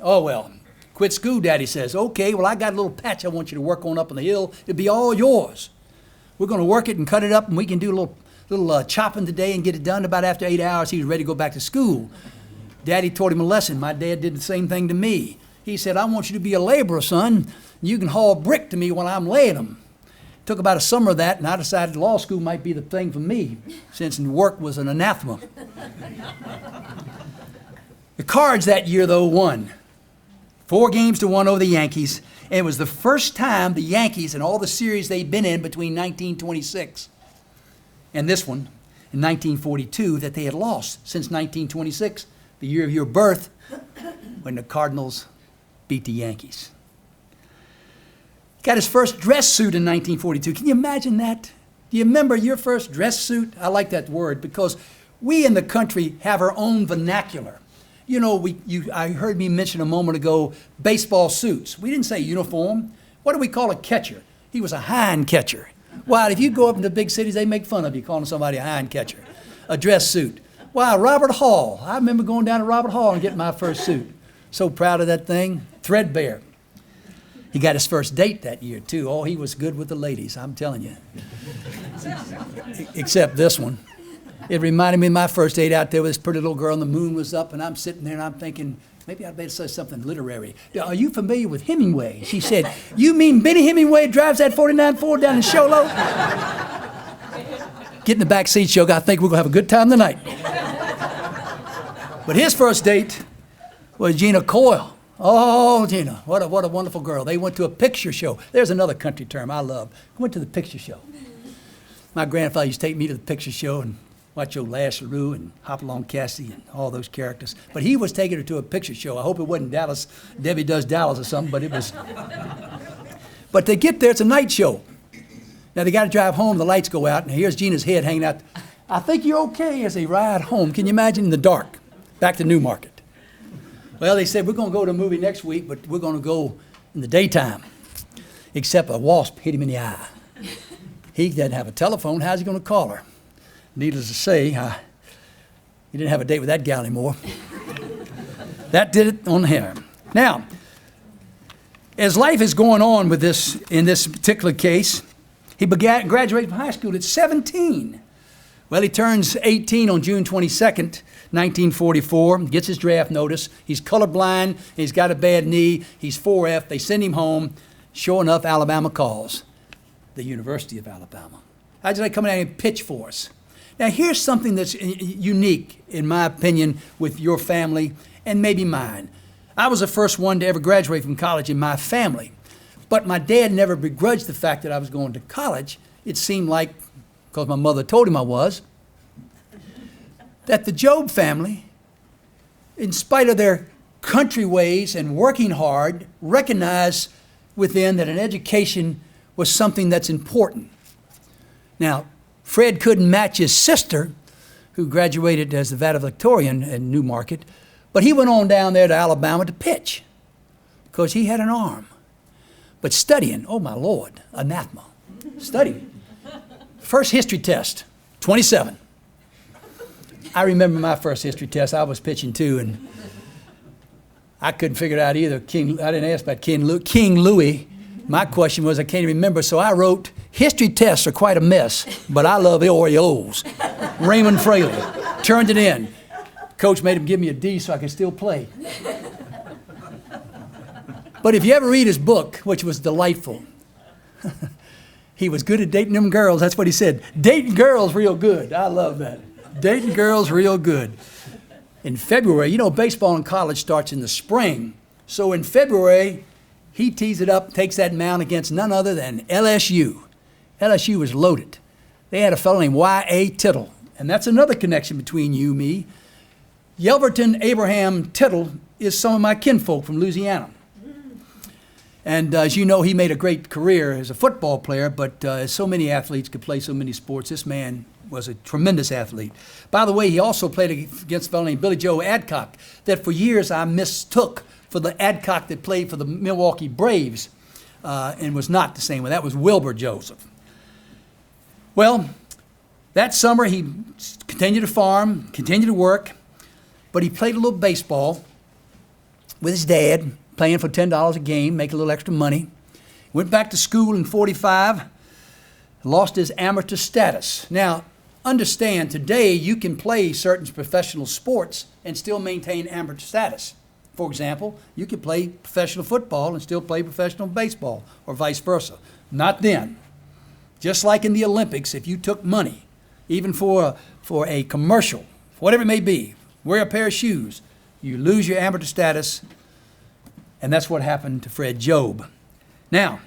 Oh, well, quit school, Daddy says. Okay, well, I got a little patch I want you to work on up on the hill. It'll be all yours. We're going to work it and cut it up, and we can do a little chopping today and get it done. About after 8 hours, he was ready to go back to school. Daddy taught him a lesson. My dad did the same thing to me. He said, I want you to be a laborer, son. You can haul brick to me while I'm laying them. Took about a summer of that, and I decided law school might be the thing for me, since work was an anathema. The Cards that year, though, won. 4-1 over the Yankees, and it was the first time the Yankees, in all the series they'd been in between 1926 and this one, in 1942, that they had lost since 1926, the year of your birth, when the Cardinals beat the Yankees. Got his first dress suit in 1942. Can you imagine that? Do you remember your first dress suit? I like that word because we in the country have our own vernacular. You know, I heard me mention a moment ago baseball suits. We didn't say uniform. What do we call a catcher? He was a hind catcher. Well, if you go up into big cities, they make fun of you calling somebody a hind catcher. A dress suit. Wow, Robert Hall. I remember going down to Robert Hall and getting my first suit. So proud of that thing. Threadbare. He got his first date that year, too. Oh, he was good with the ladies, I'm telling you. Except this one. It reminded me of my first date out there with this pretty little girl, and the moon was up, and I'm sitting there, and I'm thinking, maybe I'd better say something literary. Are you familiar with Hemingway? She said, you mean Benny Hemingway drives that 49 Ford down in Show Low? Get in the back seat, Joke. I think we're going to have a good time tonight. But his first date was Gina Coyle. Oh, Gina, what a wonderful girl. They went to a picture show. There's another country term I love. Went to the picture show. My grandfather used to take me to the picture show and watch old Lash LaRue and Hopalong Cassidy and all those characters. But he was taking her to a picture show. I hope it wasn't Dallas, Debbie Does Dallas or something, but it was. But they get there, it's a night show. Now they got to drive home, the lights go out, and here's Gina's head hanging out. I think you're okay as they ride home. Can you imagine in the dark, back to Newmarket? Well, they said, we're going to go to a movie next week, but we're going to go in the daytime, except a wasp hit him in the eye. He doesn't have a telephone. How's he going to call her? Needless to say, he didn't have a date with that gal anymore. That did it on him. Now, as life is going on with this, in this particular case, he graduated from high school at 17. Well, he turns 18 on June 22nd, 1944, gets his draft notice. He's colorblind, he's got a bad knee, he's 4F. They send him home. Sure enough, Alabama calls, the University of Alabama. How'd they come in and pitch for us? Now, here's something that's unique, in my opinion, with your family and maybe mine. I was the first one to ever graduate from college in my family. But my dad never begrudged the fact that I was going to college. It seemed like, because my mother told him I was, that the Jobe family, in spite of their country ways and working hard, recognized within that an education was something that's important. Now, Fred couldn't match his sister, who graduated as the valedictorian in Newmarket, but he went on down there to Alabama to pitch because he had an arm. But studying, oh my Lord, anathema, studying. First history test, 27. I remember my first history test. I was pitching too, and I couldn't figure it out either. I didn't ask about King Louis. My question was, I can't even remember, so I wrote, history tests are quite a mess, but I love the Orioles. Raymond Fraley. Turned it in. Coach made him give me a D so I could still play. But if you ever read his book, which was delightful, he was good at dating them girls. That's what he said. Dating girls real good. I love that. Dating girls real good. In February, you know, baseball in college starts in the spring. So in February, he tees it up, takes that mound against none other than LSU. LSU was loaded. They had a fellow named Y.A. Tittle, and that's another connection between you and me. Yelverton Abraham Tittle is some of my kinfolk from Louisiana. And as you know, he made a great career as a football player, but as so many athletes could play so many sports, this man was a tremendous athlete. By the way, he also played against a fellow named Billy Joe Adcock that for years I mistook for the Adcock that played for the Milwaukee Braves and was not the same one. That was Wilbur Joseph. Well, that summer he continued to farm, continued to work, but he played a little baseball with his dad, playing for $10 a game, making a little extra money. Went back to school in 45, lost his amateur status. Now, understand, today you can play certain professional sports and still maintain amateur status. For example, you could play professional football and still play professional baseball, or vice versa. Not then. Just like in the Olympics, if you took money, even for a commercial, whatever it may be, wear a pair of shoes, you lose your amateur status, and that's what happened to Fred Jobe. Now,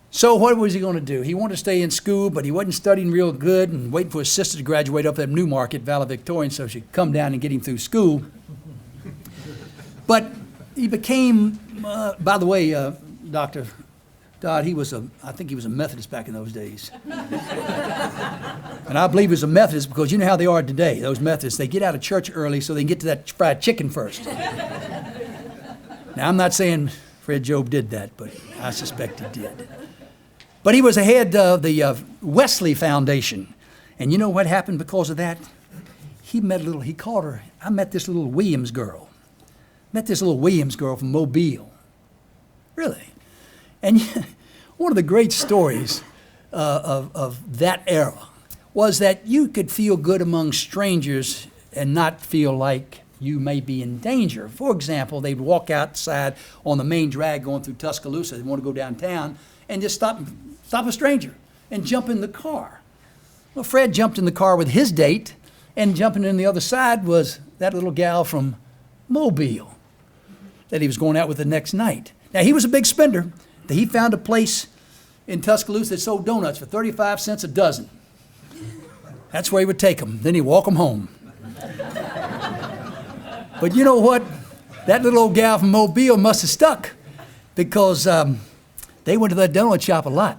so what was he going to do? He wanted to stay in school, but he wasn't studying real good and waiting for his sister to graduate up at Newmarket, valedictorian, so she could come down and get him through school. But he became, by the way, Dr. Dodd, I think he was a Methodist back in those days. And I believe he was a Methodist because you know how they are today, those Methodists. They get out of church early so they can get to that fried chicken first. Now, I'm not saying Fred Jobe did that, but I suspect he did. But he was the head of the Wesley Foundation. And you know what happened because of that? I met this little Williams girl. Met this little Williams girl from Mobile. Really. And one of the great stories of that era was that you could feel good among strangers and not feel like you may be in danger. For example, they'd walk outside on the main drag going through Tuscaloosa. They want to go downtown and just stop a stranger and jump in the car. Well, Fred jumped in the car with his date, and jumping in the other side was that little gal from Mobile that he was going out with the next night. Now, he was a big spender. He found a place in Tuscaloosa that sold donuts for 35 cents a dozen. That's where he would take them. Then he'd walk them home. But you know what? That little old gal from Mobile must have stuck because they went to that donut shop a lot.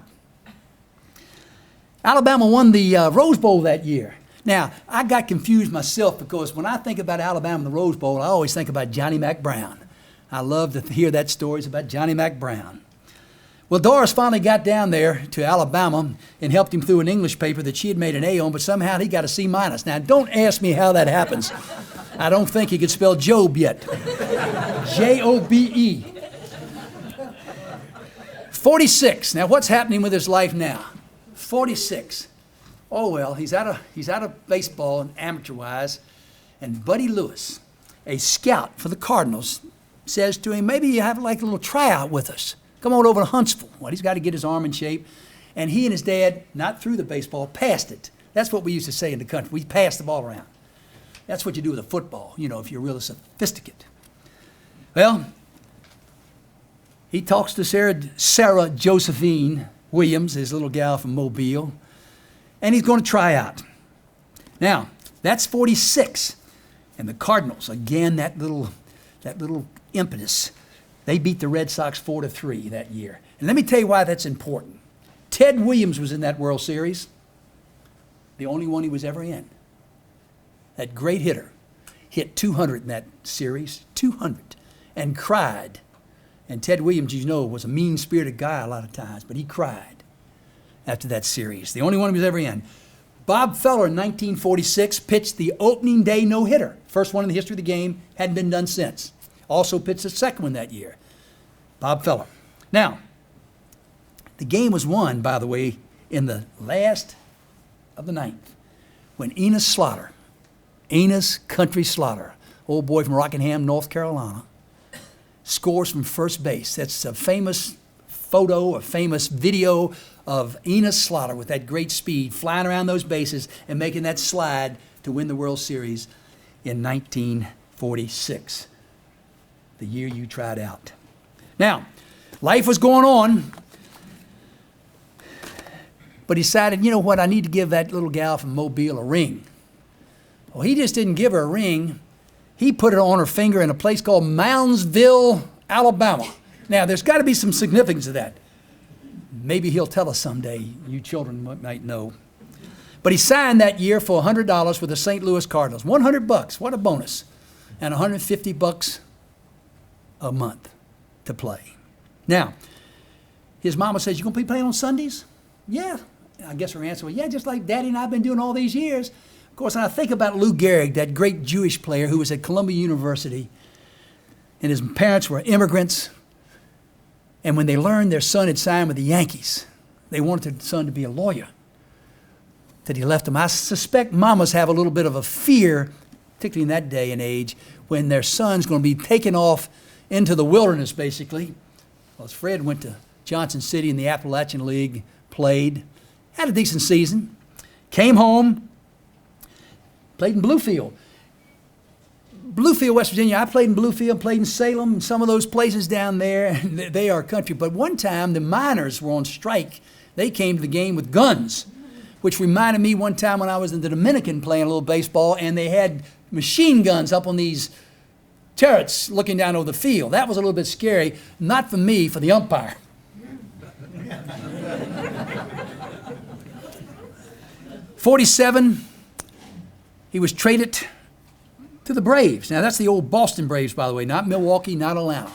Alabama won the Rose Bowl that year. Now, I got confused myself because when I think about Alabama and the Rose Bowl, I always think about Johnny Mack Brown. I love to hear that stories about Johnny Mack Brown. Well, Doris finally got down there to Alabama and helped him through an English paper that she had made an A on, but somehow he got a C-. Now, don't ask me how that happens. I don't think he could spell Jobe yet. J-O-B-E. 46. Now, what's happening with his life now? 46. Oh, well, he's out of baseball and amateur-wise, and Buddy Lewis, a scout for the Cardinals, says to him, maybe you have like a little tryout with us. Come on over to Huntsville. Well, he's got to get his arm in shape. And he and his dad, not threw the baseball, passed it. That's what we used to say in the country. We passed the ball around. That's what you do with a football, you know, if you're really sophisticated. Well, he talks to Sara Josephine Williams, his little gal from Mobile, and he's going to try out. Now, that's 46. And the Cardinals, again, that little impetus, they beat the Red Sox 4-3 that year. And let me tell you why that's important. Ted Williams was in that World Series, the only one he was ever in. That great hitter hit 200 in that series, 200, and cried. And Ted Williams, you know, was a mean-spirited guy a lot of times, but he cried after that series. The only one he was ever in. Bob Feller in 1946 pitched the opening day no-hitter. First one in the history of the game, hadn't been done since. Also pitched the second one that year. Bob Feller. Now, the game was won, by the way, in the last of the ninth, when Enos Country Slaughter, old boy from Rockingham, North Carolina, scores from first base. That's a famous photo, a famous video of Enos Slaughter with that great speed, flying around those bases and making that slide to win the World Series in 1946, the year you tried out. Now, life was going on, but he decided, you know what, I need to give that little gal from Mobile a ring. Well, he just didn't give her a ring. He put it on her finger in a place called Moundsville, Alabama. Now, there's got to be some significance to that. Maybe he'll tell us someday. You children might know. But he signed that year for $100 with the St. Louis Cardinals. $100, what a bonus. And $150 a month to play. Now, his mama says, you going to be playing on Sundays? Yeah. I guess her answer was, yeah, just like Daddy and I have been doing all these years. Of course, I think about Lou Gehrig, that great Jewish player who was at Columbia University, and his parents were immigrants. And when they learned their son had signed with the Yankees, they wanted their son to be a lawyer, that he left them. I suspect mamas have a little bit of a fear, particularly in that day and age, when their son's going to be taken off into the wilderness, basically. Well, Fred went to Johnson City in the Appalachian League, played, had a decent season, came home, played in Bluefield. Bluefield, West Virginia. I played in Bluefield, played in Salem, some of those places down there. They are country. But one time, the miners were on strike. They came to the game with guns, which reminded me one time when I was in the Dominican playing a little baseball, and they had machine guns up on these turrets looking down over the field. That was a little bit scary. Not for me, for the umpire. '47, he was traded to the Braves. Now, that's the old Boston Braves, by the way, not Milwaukee, not Atlanta.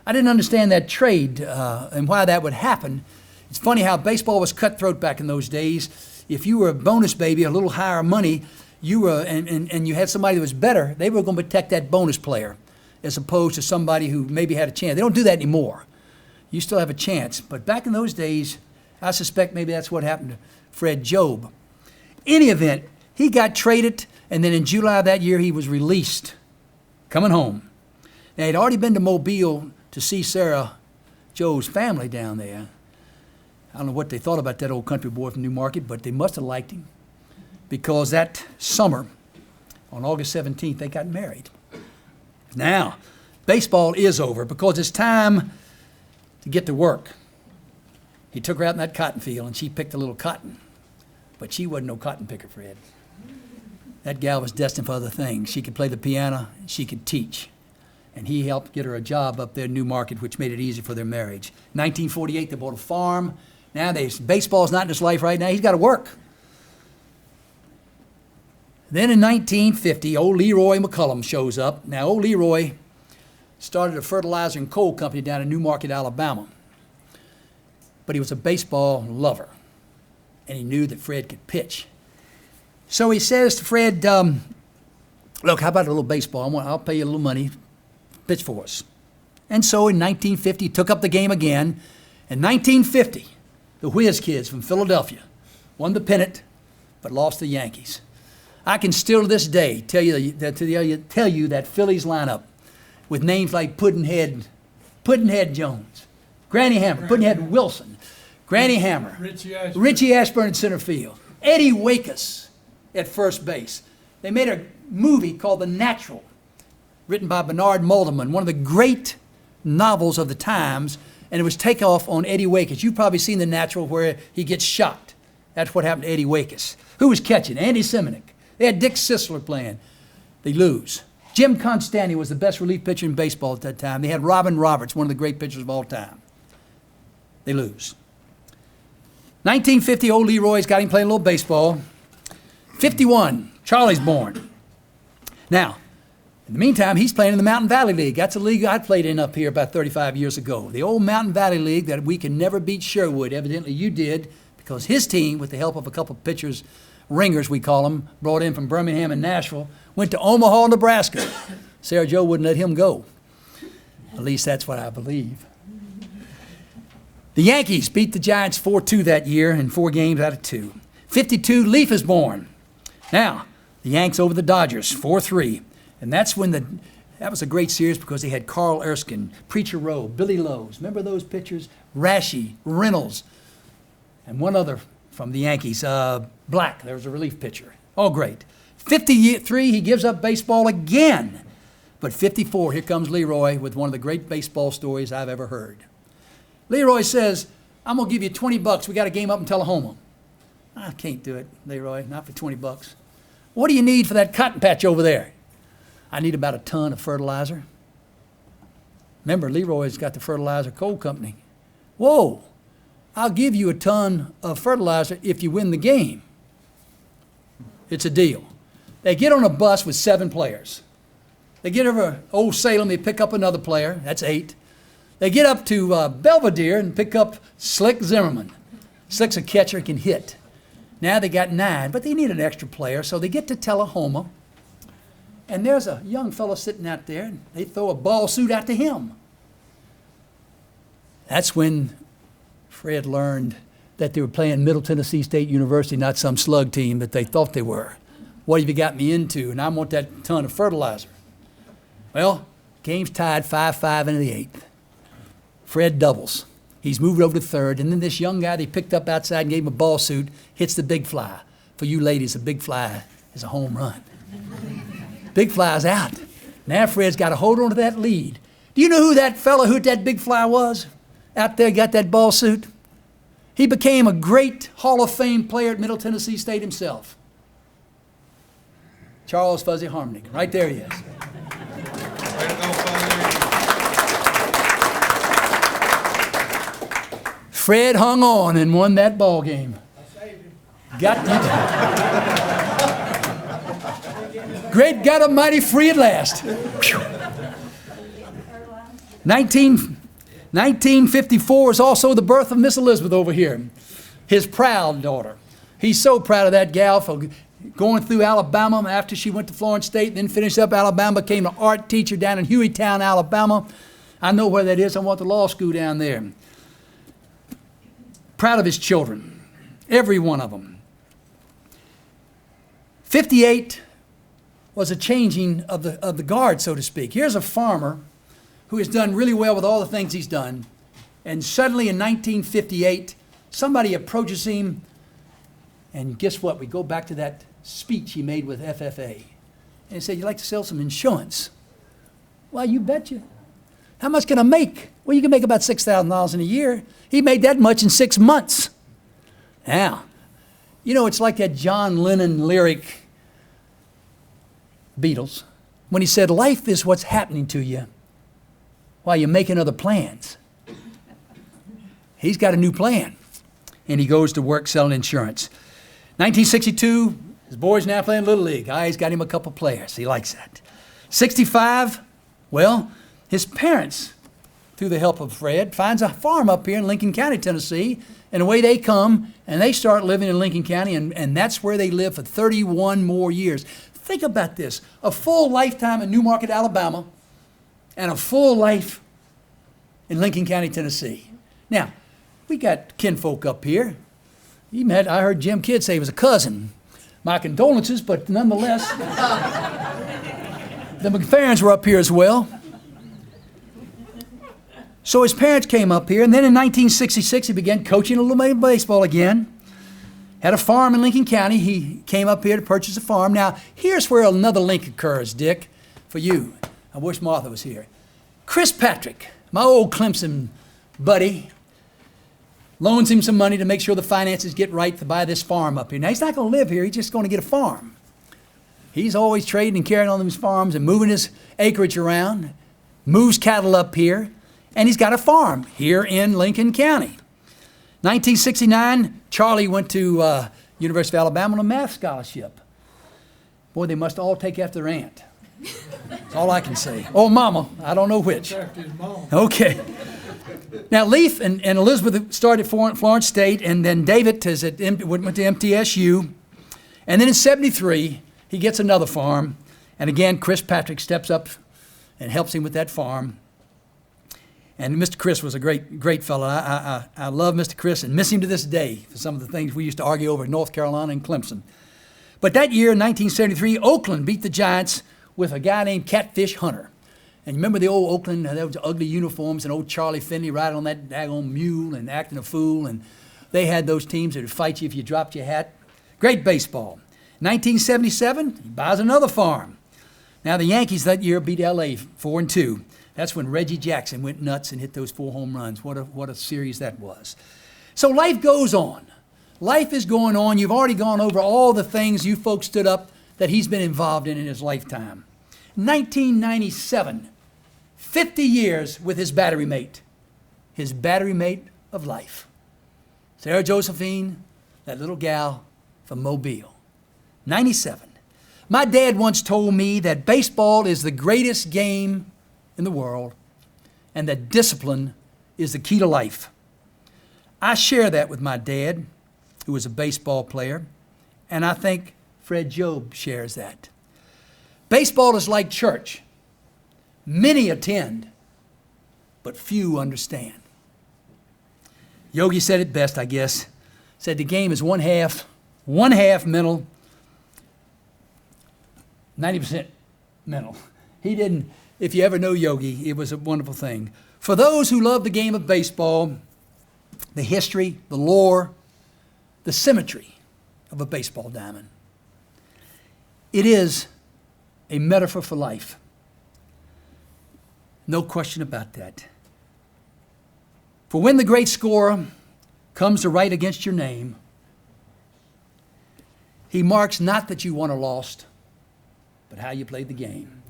I didn't understand that trade and why that would happen. It's funny how baseball was cutthroat back in those days. If you were a bonus baby, a little higher money, you were, and you had somebody that was better, they were going to protect that bonus player as opposed to somebody who maybe had a chance. They don't do that anymore. You still have a chance. But back in those days, I suspect maybe that's what happened to Fred Jobe. Any event, he got traded, and then in July of that year, he was released, coming home. Now, he'd already been to Mobile to see Sara Jobe's family down there. I don't know what they thought about that old country boy from Newmarket, but they must have liked him because that summer, on August 17th, they got married. Now, baseball is over because it's time to get to work. He took her out in that cotton field, and she picked a little cotton. But she wasn't no cotton picker, Fred. That gal was destined for other things. She could play the piano, she could teach. And he helped get her a job up there in Newmarket, which made it easy for their marriage. 1948, they bought a farm. Now, baseball's not in his life right now. He's got to work. Then in 1950, old Leroy McCullum shows up. Now, old Leroy started a fertilizer and coal company down in Newmarket, Alabama. But he was a baseball lover, and he knew that Fred could pitch. So he says to Fred, look, how about a little baseball? I'll pay you a little money, pitch for us. And so in 1950, he took up the game again. In 1950, the Whiz Kids from Philadelphia won the pennant, but lost the Yankees. I can still to this day tell you that Phillies lineup with names like Puddinhead Jones, Granny Hammer, Puddinhead Wilson, Granny Hammer, Richie Ashburn in center field, Eddie Wakus at first base. They made a movie called The Natural written by Bernard Mulderman, one of the great novels of the times, and it was takeoff on Eddie Wakes. You've probably seen The Natural where he gets shot. That's what happened to Eddie Wakes. Who was catching? Andy Seminick. They had Dick Sisler playing. They lose. Jim Constanti was the best relief pitcher in baseball at that time. They had Robin Roberts, one of the great pitchers of all time. They lose. 1950, old Leroy's got him playing a little baseball. 51, Charlie's born. Now, in the meantime, he's playing in the Mountain Valley League. That's a league I played in up here about 35 years ago. The old Mountain Valley League that we can never beat Sherwood. Evidently you did, because his team, with the help of a couple of pitchers, ringers we call them, brought in from Birmingham and Nashville, went to Omaha, Nebraska. Sara Jobe wouldn't let him go. At least that's what I believe. The Yankees beat the Giants 4-2 that year in 4 games out of 2. 52, Leaf is born. Now, the Yanks over the Dodgers, 4-3. And that's when that was a great series because they had Carl Erskine, Preacher Rowe, Billy Lowe's. Remember those pitchers? Rashi, Reynolds, and one other from the Yankees, Black. There was a relief pitcher. All great. 53, he gives up baseball again. But 54, here comes Leroy with one of the great baseball stories I've ever heard. Leroy says, I'm going to give you $20. We got a game up in Tullahoma. I can't do it, Leroy, not for $20. What do you need for that cotton patch over there? I need about a ton of fertilizer. Remember, Leroy's got the fertilizer coal company. Whoa, I'll give you a ton of fertilizer if you win the game. It's a deal. They get on a bus with 7 players. They get over Old Salem, they pick up another player, that's 8. They get up to Belvedere and pick up Slick Zimmerman. Slick's a catcher, can hit. Now they got 9, but they need an extra player, so they get to Tullahoma, and there's a young fellow sitting out there, and they throw a ball suit out to him. That's when Fred learned that they were playing Middle Tennessee State University, not some slug team that they thought they were. What have you got me into? And I want that ton of fertilizer. Well, game's tied 5-5 into the 8th. Fred doubles. He's moved over to 3rd, and then this young guy they picked up outside and gave him a ball suit, hits the big fly. For you ladies, a big fly is a home run. Big fly's out. Now Fred's got to hold on to that lead. Do you know who that fellow who hit that big fly was? Out there got that ball suit? He became a great Hall of Fame player at Middle Tennessee State himself. Charles Fuzzy Harmonic. Right there he is. Way to go, Fuzzy. Fred hung on and won that ball game. Got great God Almighty, free at last. 1954 is also the birth of Miss Elizabeth over here, his proud daughter. He's so proud of that gal for going through Alabama after she went to Florence State, then finished up Alabama, became an art teacher down in Hueytown, Alabama. I know where that is. I went to law school down there. Proud of his children, every one of them. 58 was a changing of the guard, so to speak. Here's a farmer who has done really well with all the things he's done, and suddenly in 1958, somebody approaches him, and guess what? We go back to that speech he made with FFA. And he said, "You'd like to sell some insurance?" Well, you betcha. How much can I make? Well, you can make about $6,000 in a year. He made that much in 6 months. Now, you know, it's like that John Lennon lyric, Beatles, when he said, "Life is what's happening to you while you're making other plans." He's got a new plan, and he goes to work selling insurance. 1962, his boy's now playing Little League. He's got him a couple players. He likes that. 65, well, his parents, through the help of Fred, finds a farm up here in Lincoln County, Tennessee, and away they come, and they start living in Lincoln County, and that's where they live for 31 more years. Think about this, a full lifetime in Newmarket, Alabama, and a full life in Lincoln County, Tennessee. Now, we got kinfolk up here. I heard Jim Kidd say he was a cousin. My condolences, but nonetheless, the McFerrins were up here as well. So his parents came up here, and then in 1966, he began coaching a little bit of baseball again. Had a farm in Lincoln County. He came up here to purchase a farm. Now, here's where another link occurs, Dick, for you. I wish Martha was here. Chris Patrick, my old Clemson buddy, loans him some money to make sure the finances get right to buy this farm up here. Now, he's not going to live here. He's just going to get a farm. He's always trading and carrying on these farms and moving his acreage around, moves cattle up here, and he's got a farm here in Lincoln County. 1969, Charlie went to University of Alabama on a math scholarship. Boy, they must all take after their aunt. That's all I can say. Or mama, I don't know which. After his mom. Okay. Now, Leif and Elizabeth started at Florence State, and then David went to MTSU. And then in 73, he gets another farm. And again, Chris Patrick steps up and helps him with that farm. And Mr. Chris was a great fellow. I love Mr. Chris and miss him to this day for some of the things we used to argue over in North Carolina and Clemson. But that year, in 1973, Oakland beat the Giants with a guy named Catfish Hunter. And you remember the old Oakland, those ugly uniforms, and old Charlie Finley riding on that daggone mule and acting a fool. And they had those teams that would fight you if you dropped your hat. Great baseball. 1977, he buys another farm. Now, the Yankees that year beat L.A. 4-2. That's when Reggie Jackson went nuts and hit those 4 home runs. What a series that was. So life goes on. Life is going on. You've already gone over all the things you folks stood up that he's been involved in his lifetime. 1997, 50 years with his battery mate of life. Sarah Josephine, that little gal from Mobile. 97. My dad once told me that baseball is the greatest game in the world and that discipline is the key to life. I share that with my dad, who was a baseball player, and I think Fred Jobe shares that. Baseball is like church. Many attend, but few understand. Yogi said it best, I guess. Said the game is one half mental, 90% mental. He didn't, if you ever know Yogi, it was a wonderful thing. For those who love the game of baseball, the history, the lore, the symmetry of a baseball diamond, it is a metaphor for life. No question about that. For when the great scorer comes to write against your name, he marks not that you won or lost, but how you played the game.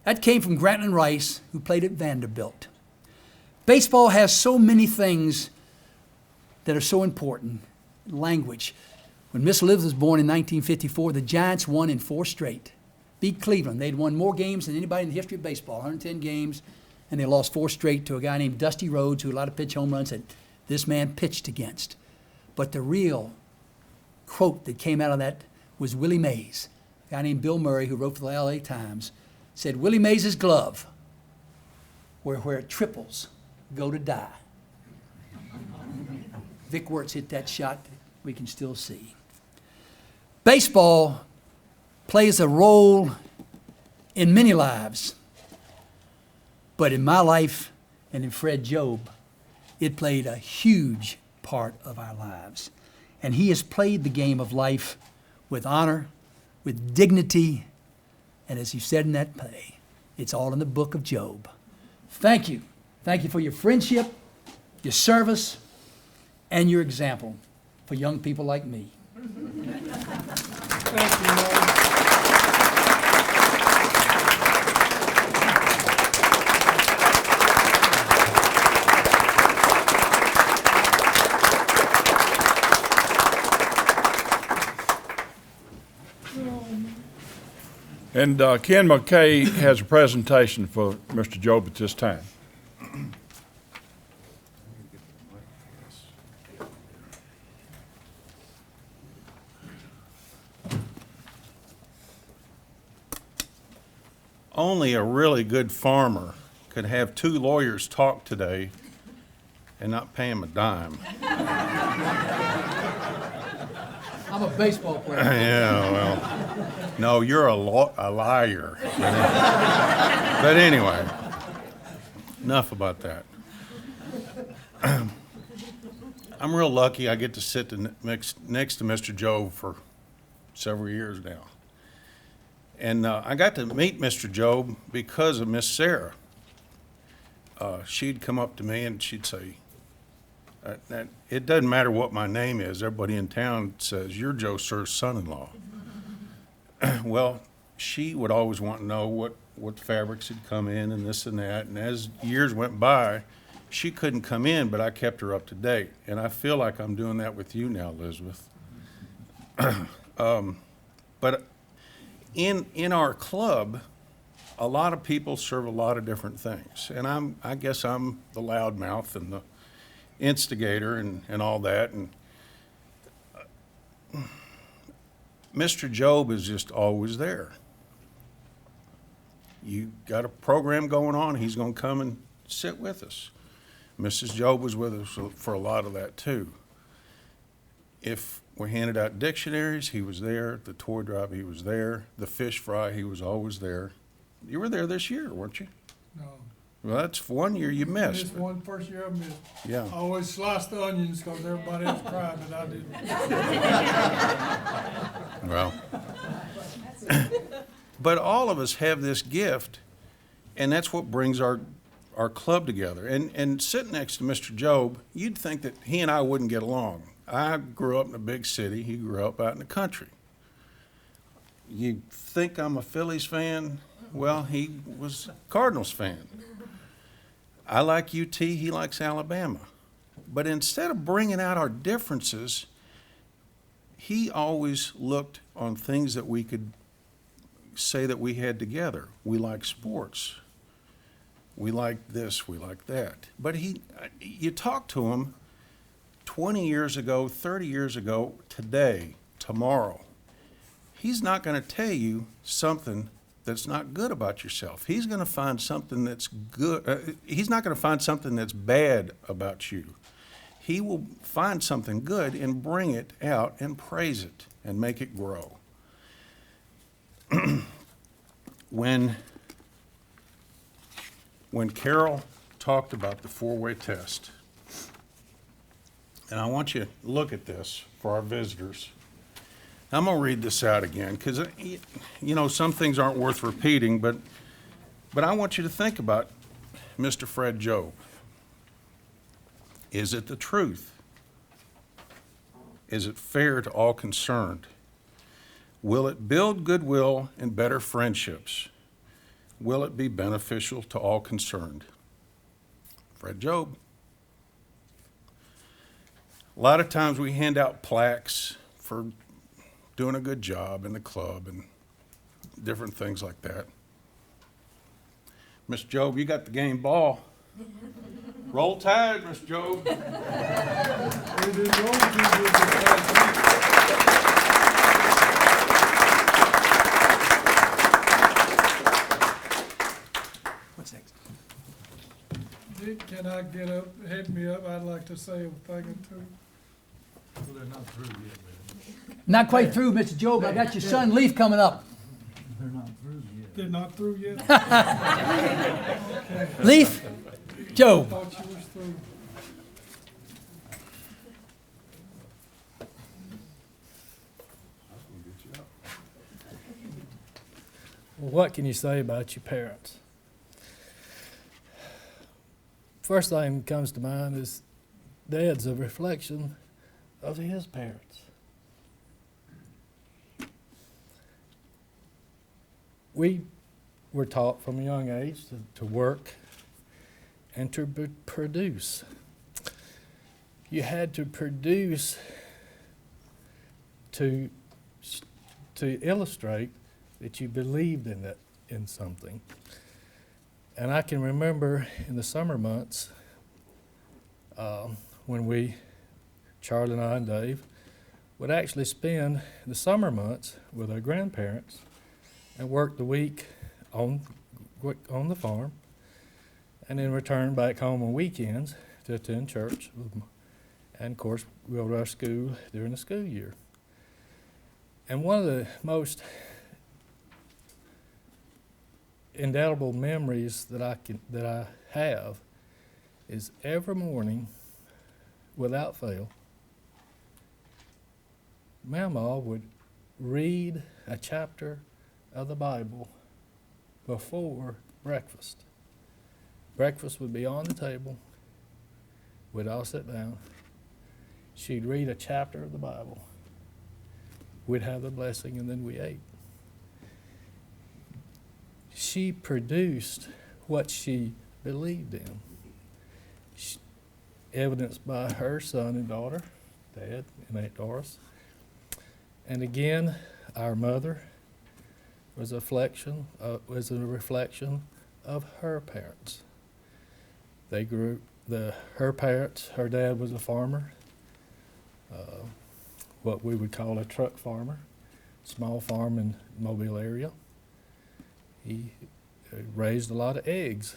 That came from Grantland Rice, who played at Vanderbilt. Baseball has so many things that are so important. Language. When Miss Liv was born in 1954, the Giants won in 4 straight. Beat Cleveland. They'd won more games than anybody in the history of baseball, 110 games, and they lost 4 straight to a guy named Dusty Rhodes, who a lot of pitch home runs that this man pitched against. But the real quote that came out of that was Willie Mays, a guy named Bill Murray, who wrote for the LA Times, said, Willie Mays' glove, where it triples, go to die. Vic Wirtz hit that shot we can still see. Baseball plays a role in many lives, but in my life and in Fred Jobe, it played a huge part of our lives. And he has played the game of life with honor, with dignity, and as he said in that play, it's all in the book of Job. Thank you. Thank you for your friendship, your service, and your example for young people like me. Thank you, Lord. And Ken McKay has a presentation for Mr. Jobe at this time. Only a really good farmer could have 2 lawyers talk today and not pay him a dime. I'm a baseball player. Yeah, well, no, you're a liar. But anyway, enough about that. I'm real lucky I get to sit next to Mr. Jobe for several years now. And I got to meet Mr. Jobe because of Miss Sara. She'd come up to me and she'd say, it doesn't matter what my name is. Everybody in town says, you're Joe Sir's son-in-law. Well, she would always want to know what fabrics had come in and this and that. And as years went by, she couldn't come in, but I kept her up to date. And I feel like I'm doing that with you now, Elizabeth. But in our club, a lot of people serve a lot of different things. And I guess I'm the loudmouth and the instigator and all that. And Mr. Jobe is just always there. You got a program going on, he's going to come and sit with us. Mrs. Jobe was with us for a lot of that too. If we handed out dictionaries, he was there. The toy drive, he was there. The fish fry, he was always there. You were there this year, weren't you? No. Well, that's one year you missed. This one first year I missed. Yeah. I always sliced the onions because everybody else cried, but I didn't. Well, but all of us have this gift, and that's what brings our club together. And sitting next to Mr. Jobe, you'd think that he and I wouldn't get along. I grew up in a big city. He grew up out in the country. You think I'm a Phillies fan? Well, he was a Cardinals fan. I like UT, he likes Alabama. But instead of bringing out our differences, he always looked on things that we could say that we had together. We like sports. We like this, we like that. But you talk to him 20 years ago, 30 years ago, today, tomorrow. He's not going to tell you something that's not good about yourself. He's going to find something that's good. He's not going to find something that's bad about you. He will find something good and bring it out and praise it and make it grow. When Carol talked about the four-way test, and I want you to look at this for our visitors. I'm going to read this out again because, you know, some things aren't worth repeating, but I want you to think about Mr. Fred Jobe. Is it the truth? Is it fair to all concerned? Will it build goodwill and better friendships? Will it be beneficial to all concerned? Fred Jobe. A lot of times we hand out plaques for doing a good job in the club and different things like that. Mr. Jobe, you got the game ball. Roll Tide, Mr. Jobe. We didn't go too good this past week. What's next? Dick, can I get up, help me up? I'd like to say a thing or two. Well, they're not through yet, man. Not quite through, Mr. Jobe. I got your son Leaf coming up. They're not through yet. They're not through yet? Leaf, I Jobe. thought you was through. Well, what can you say about your parents? First thing that comes to mind is Dad's a reflection of his parents. We were taught from a young age to work and to produce. You had to produce to illustrate that you believed in something. And I can remember in the summer months when Charlie and I and Dave, would actually spend the summer months with our grandparents and work the week on the farm, and then return back home on weekends to attend church, and of course go to our school during the school year. And one of the most indelible memories that I have is every morning, without fail, Mama would read a chapter of the Bible before breakfast. Breakfast would be on the table. We'd all sit down. She'd read a chapter of the Bible. We'd have the blessing, and then we ate. She produced what she believed in, evidenced by her son and daughter, Dad and Aunt Doris. And again, our mother was a reflection of her parents. They grew, her parents, her dad was a farmer, what we would call a truck farmer, small farm in Mobile area. He raised a lot of eggs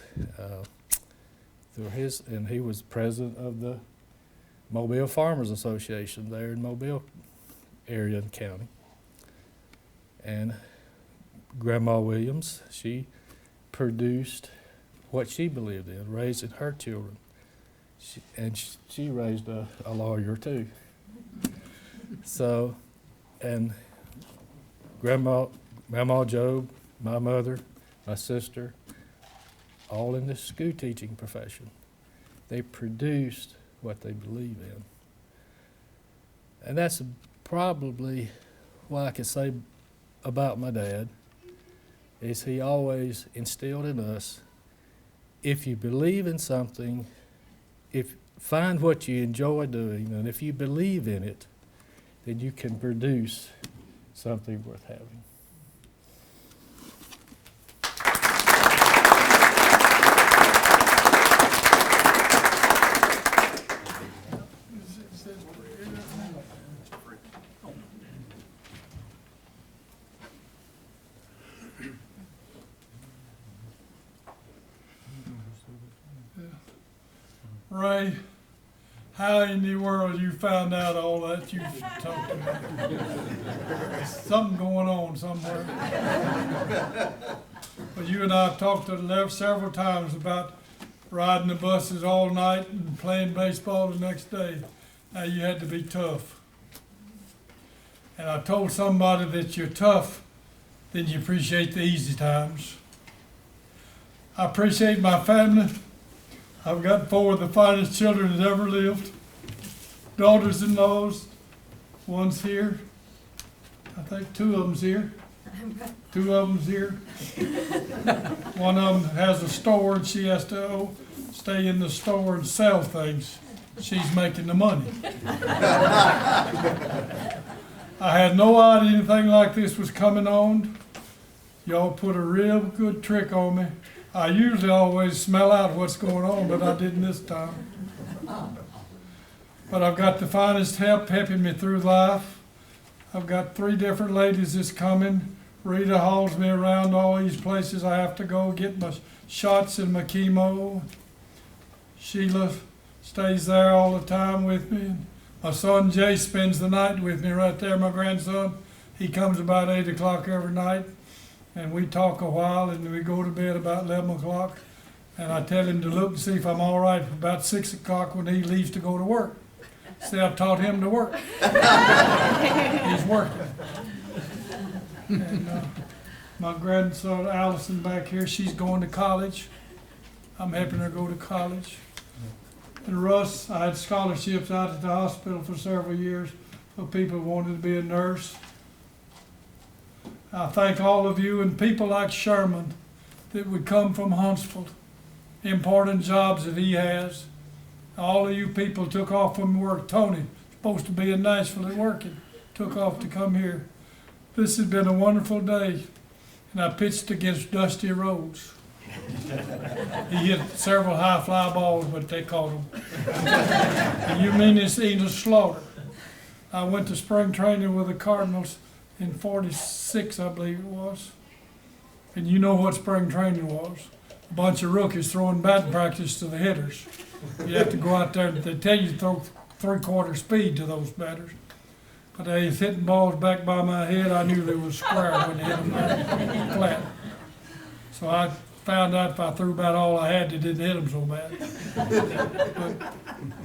and he was president of the Mobile Farmers Association there in Mobile area and county. And Grandma Williams, she produced what she believed in, raising her children. She raised a lawyer too. So, and Grandma Jobe, my mother, my sister, all in the school teaching profession. They produced what they believe in. And that's probably what I could say about my dad, is he always instilled in us, if you believe in something, find what you enjoy doing, and if you believe in it, then you can produce something worth having. Ray, how in the world you found out all that you talked about? Something going on somewhere. But you and I have talked several times about riding the buses all night and playing baseball the next day. Now you had to be tough. And I told somebody that you're tough, then you appreciate the easy times. I appreciate my family. I've got 4 of the finest children that ever lived. Daughters-in-laws, one's here. I think 2 of them's here. 2 of them's here. One of them has a store and she has to stay in the store and sell things. She's making the money. I had no idea anything like this was coming on. Y'all put a real good trick on me. I usually always smell out what's going on, but I didn't this time. But I've got the finest help helping me through life. I've got 3 different ladies that's coming. Rita hauls me around all these places I have to go get my shots and my chemo. Sheila stays there all the time with me. My son Jay spends the night with me right there, my grandson. He comes about 8 o'clock every night. And we talk a while, and we go to bed about 11 o'clock. And I tell him to look and see if I'm all right about 6 o'clock when he leaves to go to work. See, I've taught him to work. He's working. And my grandson Allison back here, she's going to college. I'm helping her go to college. And Russ, I had scholarships out at the hospital for several years for people who wanted to be a nurse. I thank all of you and people like Sherman that would come from Huntsville, important jobs that he has. All of you people took off from work. Tony, supposed to be in Nashville and working, took off to come here. This has been a wonderful day, and I pitched against Dusty Rhodes. He hit several high fly balls, but they caught him. And you mean it's Enos Slaughter. I went to spring training with the Cardinals in 46, I believe it was. And you know what spring training was. A bunch of rookies throwing batting practice to the hitters. You have to go out there, they tell you to throw 3/4 speed to those batters. But they was hitting balls back by my head. I knew they was square when they hit them flat. So I found out if I threw about all I had, they didn't hit them so bad. But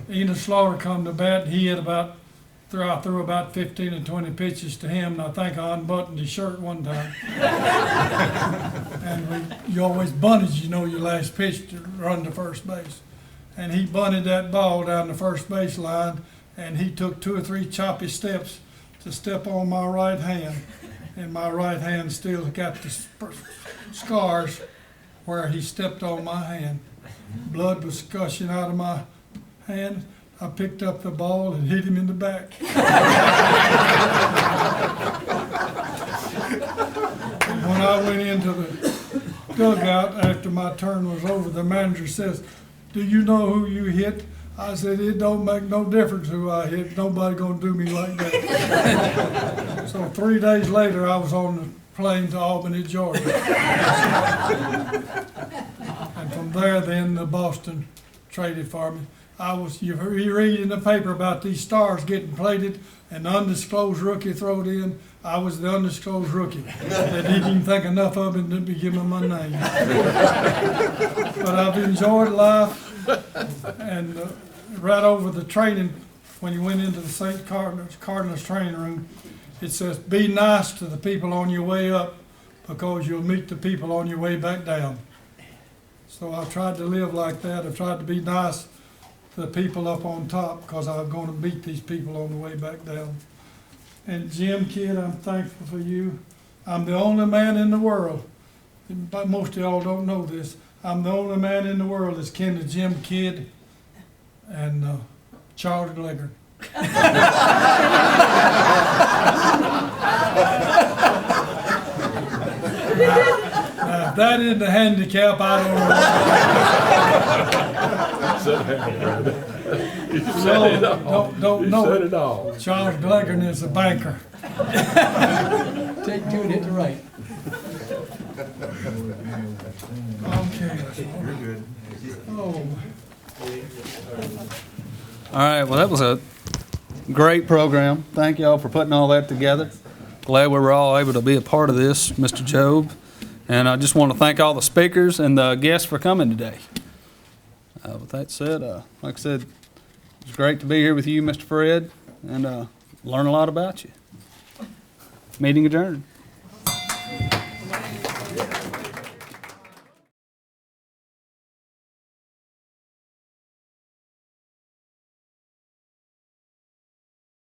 Enos Slaughter come to bat, and he hit about I threw about 15 or 20 pitches to him, and I think I unbuttoned his shirt one time. And you always bunted, your last pitch to run to first base. And he bunted that ball down the first base line, and he took 2 or 3 choppy steps to step on my right hand. And my right hand still got the scars where he stepped on my hand. Blood was gushing out of my hand. I picked up the ball and hit him in the back. And when I went into the dugout after my turn was over, the manager says, "Do you know who you hit?" I said, "It don't make no difference who I hit. Nobody gonna do me like that." So 3 days later, I was on the plane to Albany, Georgia. And from there, then Boston traded for me. You read in the paper about these stars getting plated and the undisclosed rookie thrown in. I was the undisclosed rookie. They didn't even think enough of it to give me my name. But I've enjoyed life, and right over the training, when you went into the St. Cardinals training room, it says, "Be nice to the people on your way up, because you'll meet the people on your way back down." So I've tried to live like that. I've tried to be nice to the people up on top, because I'm going to meet these people on the way back down. And Jim, kid, I'm thankful for you. I'm the only man in the world, but most of y'all don't know this, I'm the only man in the world that's kin to Jim Kidd and Charles Glegor. If that isn't a handicap, I don't know. Don't know. said it all. Charles Glegor is a banker. Take 2 and hit the right. Okay. You're good. Oh. All right, well, that was a great program. Thank y'all for putting all that together. Glad we were all able to be a part of this, Mr. Jobe. And I just want to thank all the speakers and the guests for coming today. With that said, like I said, it's great to be here with you, Mr. Fred, and learn a lot about you. Meeting adjourned.